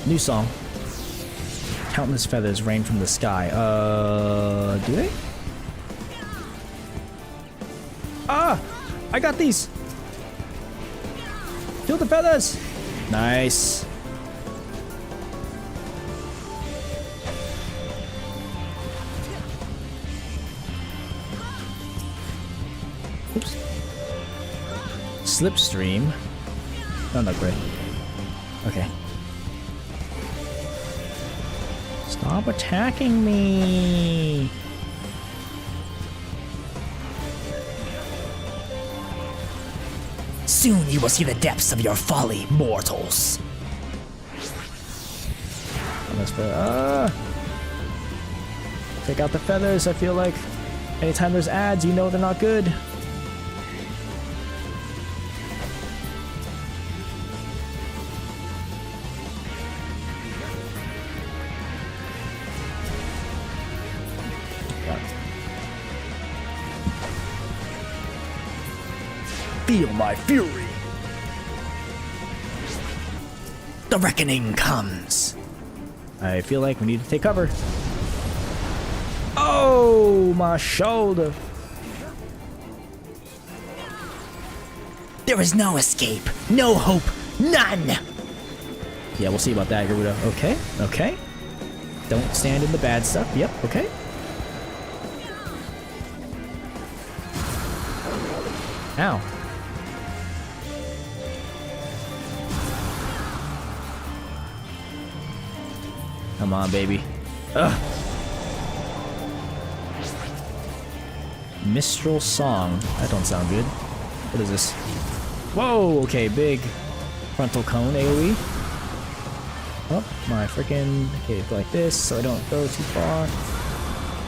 New song. Countless feathers rain from the sky. Do they? Ah! I got these! Kill the feathers! Nice. Oops. Slipstream. Oh, not great. Okay. Stop attacking me! Soon you will see the depths of your folly, mortals. That's fair. Take out the feathers. I feel like anytime there's ads, you know they're not good. Feel my fury. The reckoning comes. I feel like we need to take cover. Oh, my shoulder. There is no escape, no hope, none. Yeah, we'll see about that, Garuda. Okay. Don't stand in the bad stuff. Yep, okay. Ow. Come on, baby. Ugh. Mistral Song. That don't sound good. What is this? Whoa, okay, big frontal cone AoE. Oh, my freaking... Okay, like this, so I don't go too far.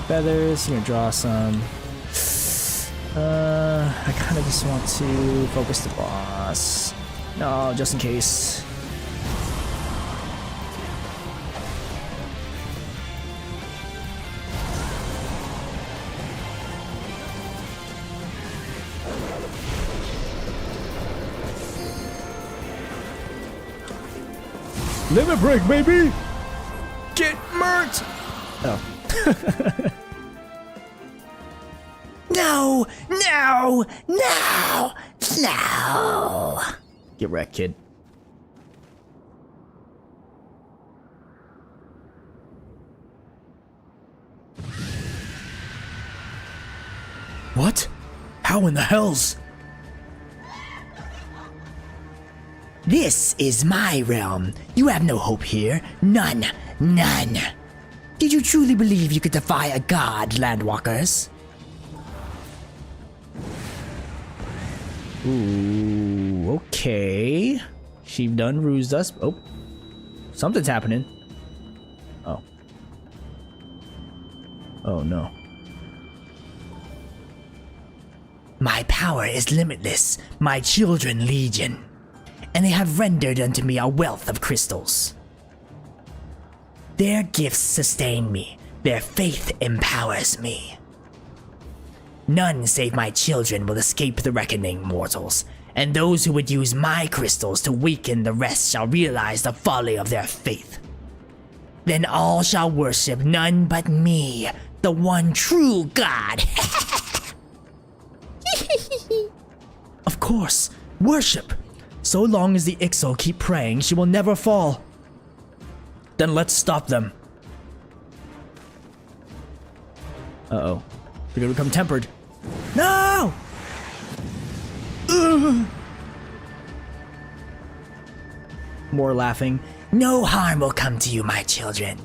Feathers, you're gonna draw some... I kind of just want to focus the boss. No, just in case. Limit break, baby! Get murked! Oh. No! No! No! No! Get wrecked, kid. What? How in the hells? This is my realm. You have no hope here. None. None. Did you truly believe you could defy a god, Landwalkers? Ooh, okay. She done rused us. Oh. Something's happening. Oh. Oh no. My power is limitless, my children legion, and they have rendered unto me a wealth of crystals. Their gifts sustain me, their faith empowers me. None save my children will escape the reckoning, mortals, and those who would use my crystals to weaken the rest shall realize the folly of their faith. Then all shall worship none but me, the one true God. Of course, worship. So long as the Ixo keep praying, she will never fall. Then let's stop them. Uh-oh. They're gonna become tempered. No! Ugh. More laughing. No harm will come to you, my children.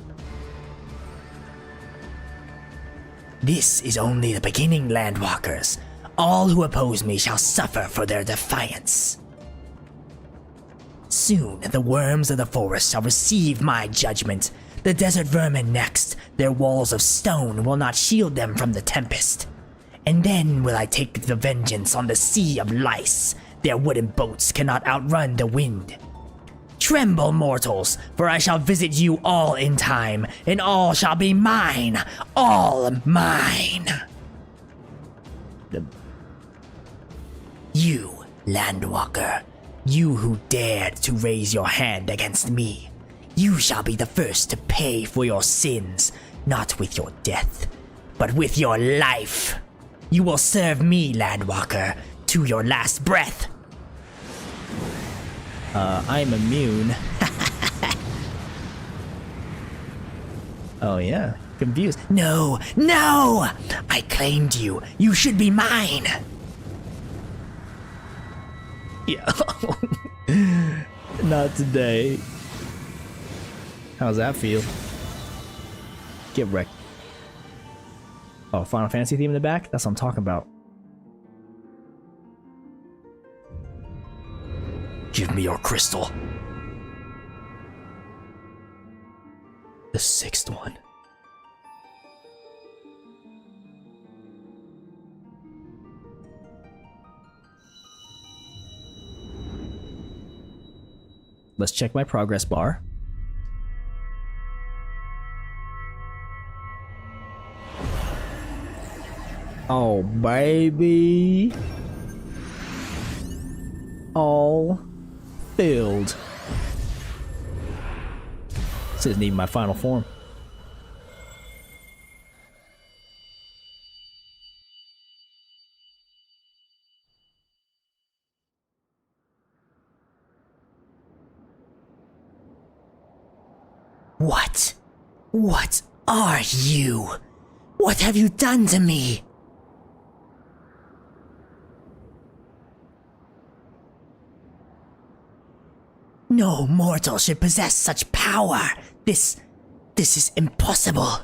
This is only the beginning, Landwalkers. All who oppose me shall suffer for their defiance. Soon, the worms of the forest shall receive my judgment. The desert vermin next. Their walls of stone will not shield them from the tempest. And then will I take the vengeance on the sea of lice. Their wooden boats cannot outrun the wind. Tremble, mortals, for I shall visit you all in time, and all shall be mine. All mine. You, Landwalker, you who dared to raise your hand against me, you shall be the first to pay for your sins, not with your death, but with your life. You will serve me, Landwalker, to your last breath. I'm immune. Oh yeah, confused. No, no! I claimed you. You should be mine. Yeah. Not today. How's that feel? Get wrecked. Oh, Final Fantasy theme in the back? That's what I'm talking about. Give me your crystal. The sixth one. Let's check my progress bar. Oh, baby. All filled. This isn't even my final form. What? What are you? What have you done to me? No mortal should possess such power. This is impossible.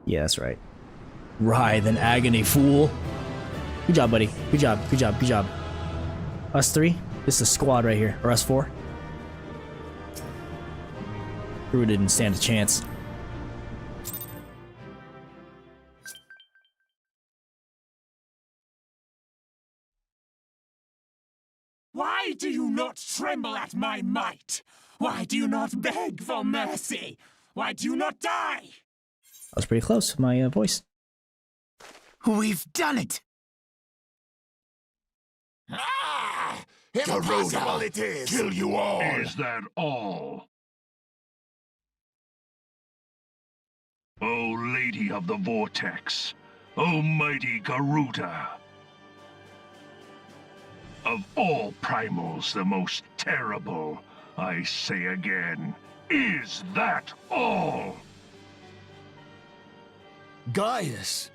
Yeah, that's right. Writhe in agony, fool. Good job, buddy. Good job, good job, good job. Us three? This is a squad right here. Or us four? Crew didn't stand a chance. Why do you not tremble at my might? Why do you not beg for mercy? Why do you not die? I was pretty close with my voice. We've done it! Ah! Impossible it is! Kill you all! Is that all? O Lady of the Vortex, O mighty Garuda, of all primals the most terrible, I say again, is that all? Gaius!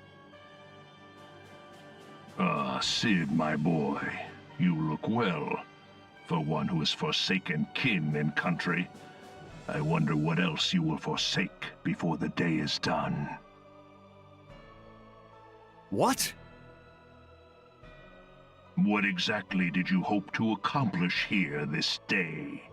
Ah, Sid, my boy, you look well. For one who has forsaken kin and country, I wonder what else you will forsake before the day is done. What? What exactly did you hope to accomplish here this day?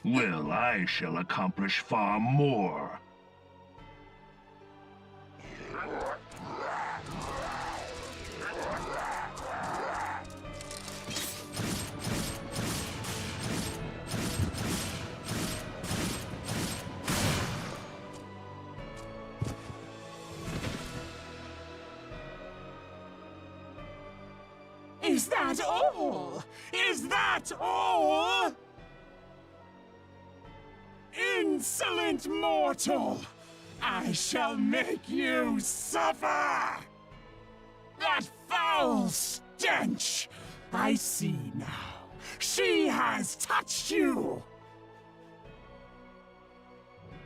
Well, I shall accomplish far more. Is that all? Is that all? Insolent mortal! I shall make you suffer! That foul stench! I see now. She has touched you!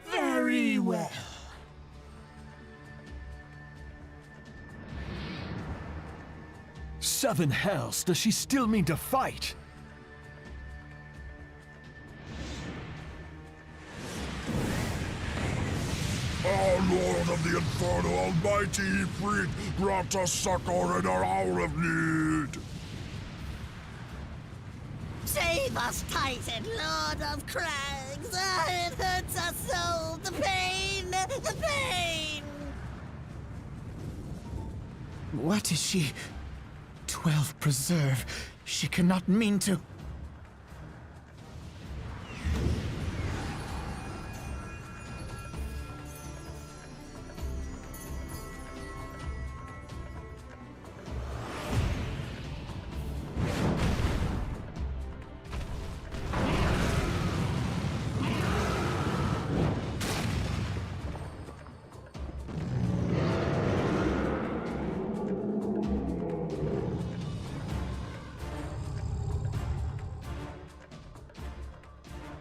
Very well. Seven hells, does she still mean to fight? Our Lord of the Inferno Almighty Ifrit brought us succor in our hour of need. Save us, Titan, Lord of Crags! It hurts us so! The pain! The pain! What is she? 12 preserve. She cannot mean to.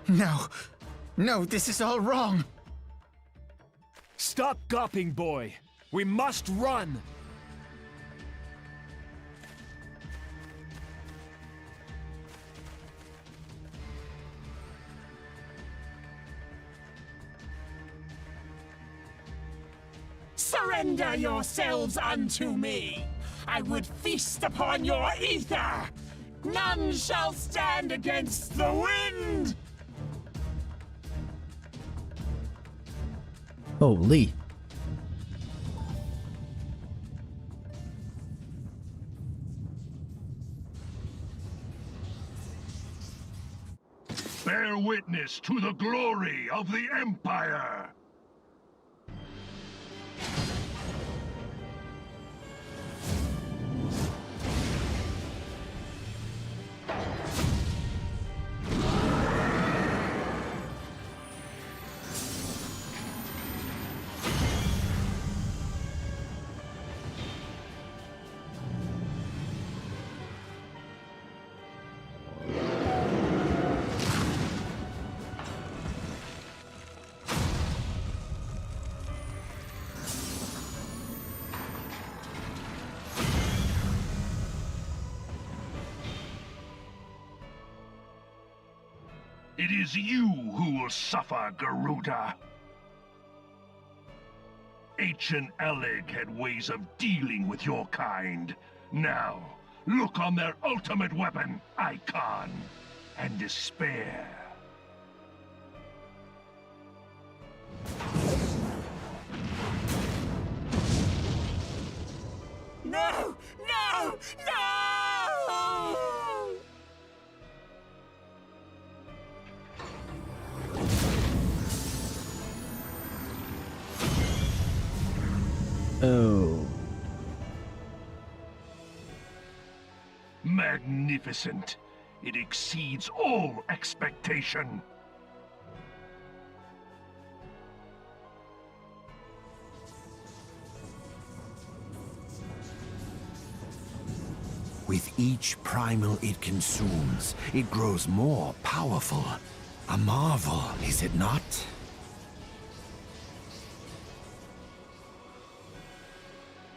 No. No, this is all wrong. Stop gawping, boy! We must run! Surrender yourselves unto me! I would feast upon your ether! None shall stand against the wind! Holy. Bear witness to the glory of the Empire! It is you who will suffer, Garuda. Ancient Alec had ways of dealing with your kind. Now, look on their ultimate weapon, Icon, and despair. No! No! No! Oh. magnificent. It exceeds all expectation. With each primal it consumes, it grows more powerful. A marvel, is it not?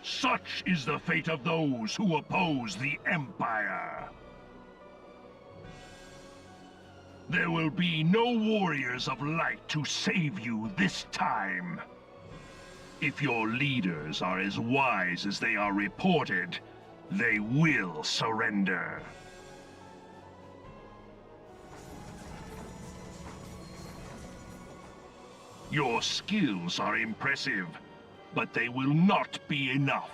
Such is the fate of those who oppose the Empire. There will be no warriors of light to save you this time. If your leaders are as wise as they are reported, they will surrender. Your skills are impressive, but they will not be enough.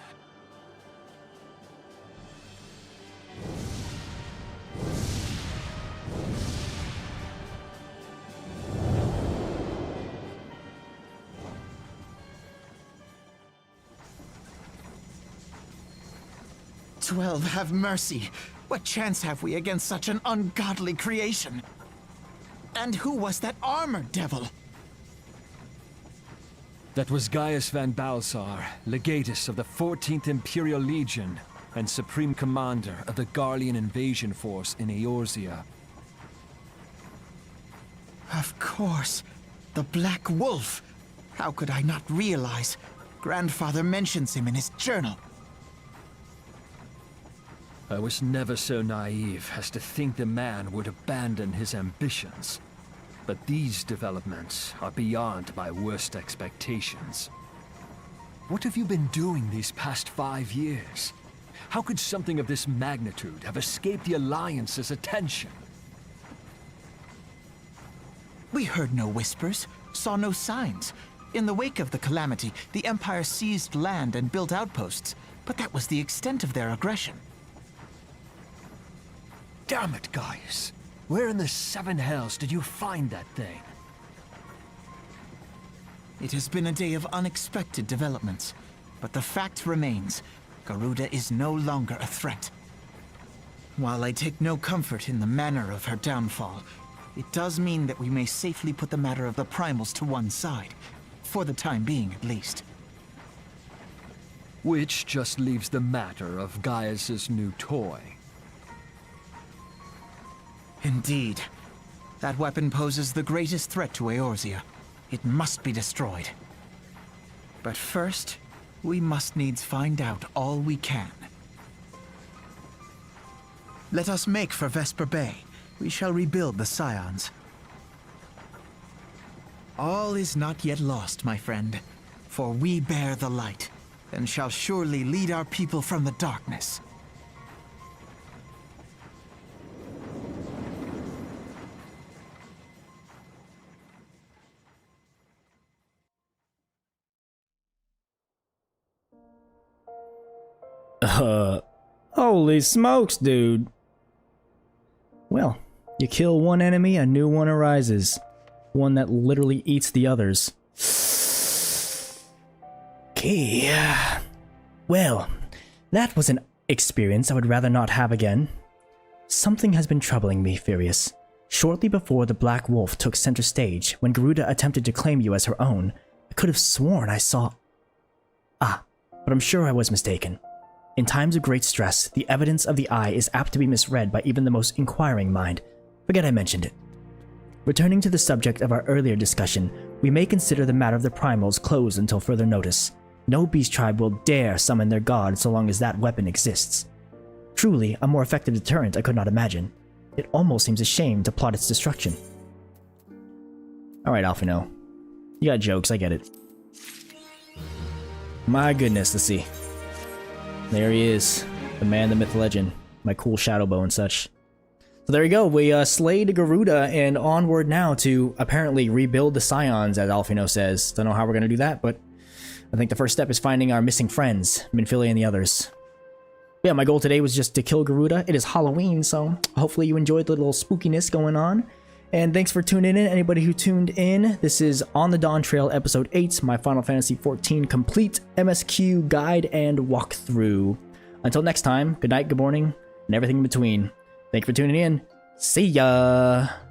"12, have mercy. What chance have we against such an ungodly creation? And who was that armored devil?" That was Gaius van Balsar, legatus of the 14th Imperial Legion and Supreme Commander of the Garlean invasion force in Eorzea. Of course. The Black Wolf. How could I not realize? Grandfather mentions him in his journal. I was never so naive as to think the man would abandon his ambitions. But these developments are beyond my worst expectations. What have you been doing these past 5 years? How could something of this magnitude have escaped the Alliance's attention? We heard no whispers, saw no signs. In the wake of the calamity, the Empire seized land and built outposts, but that was the extent of their aggression. Damn it, Gaius. Where in the seven hells did you find that thing? It has been a day of unexpected developments, but the fact remains, Garuda is no longer a threat. While I take no comfort in the manner of her downfall, it does mean that we may safely put the matter of the primals to one side, for the time being at least. Which just leaves the matter of Gaius's new toy. Indeed. That weapon poses the greatest threat to Eorzea. It must be destroyed. But first, we must needs find out all we can. Let us make for Vesper Bay. We shall rebuild the Scions. All is not yet lost, my friend, for we bear the light, and shall surely lead our people from the darkness. Holy smokes, dude. Well, you kill one enemy, a new one arises. One that literally eats the others. Okay. Well, that was an experience I would rather not have again. Something has been troubling me, Furious. Shortly before the Black Wolf took center stage, when Garuda attempted to claim you as her own, I could have sworn I saw... but I'm sure I was mistaken. In times of great stress, the evidence of the eye is apt to be misread by even the most inquiring mind. Forget I mentioned it. Returning to the subject of our earlier discussion, we may consider the matter of the primals closed until further notice. No beast tribe will dare summon their god so long as that weapon exists. Truly, a more effective deterrent I could not imagine. It almost seems a shame to plot its destruction. Alright, Alphino. You got jokes, I get it. My goodness, let's see. There he is. The man, the myth, the legend. My cool shadow bow and such. So there you go, we slayed Garuda and onward now to apparently rebuild the Scions, as Alphino says. Don't know how we're gonna do that, but I think the first step is finding our missing friends, Minfilia and the others. But yeah, my goal today was just to kill Garuda. It is Halloween, so hopefully you enjoyed the little spookiness going on. And thanks for tuning in, anybody who tuned in. This is On the Dawntrail Episode 8, my Final Fantasy XIV complete MSQ guide and walkthrough. Until next time, good night, good morning, and everything in between. Thank you for tuning in. See ya!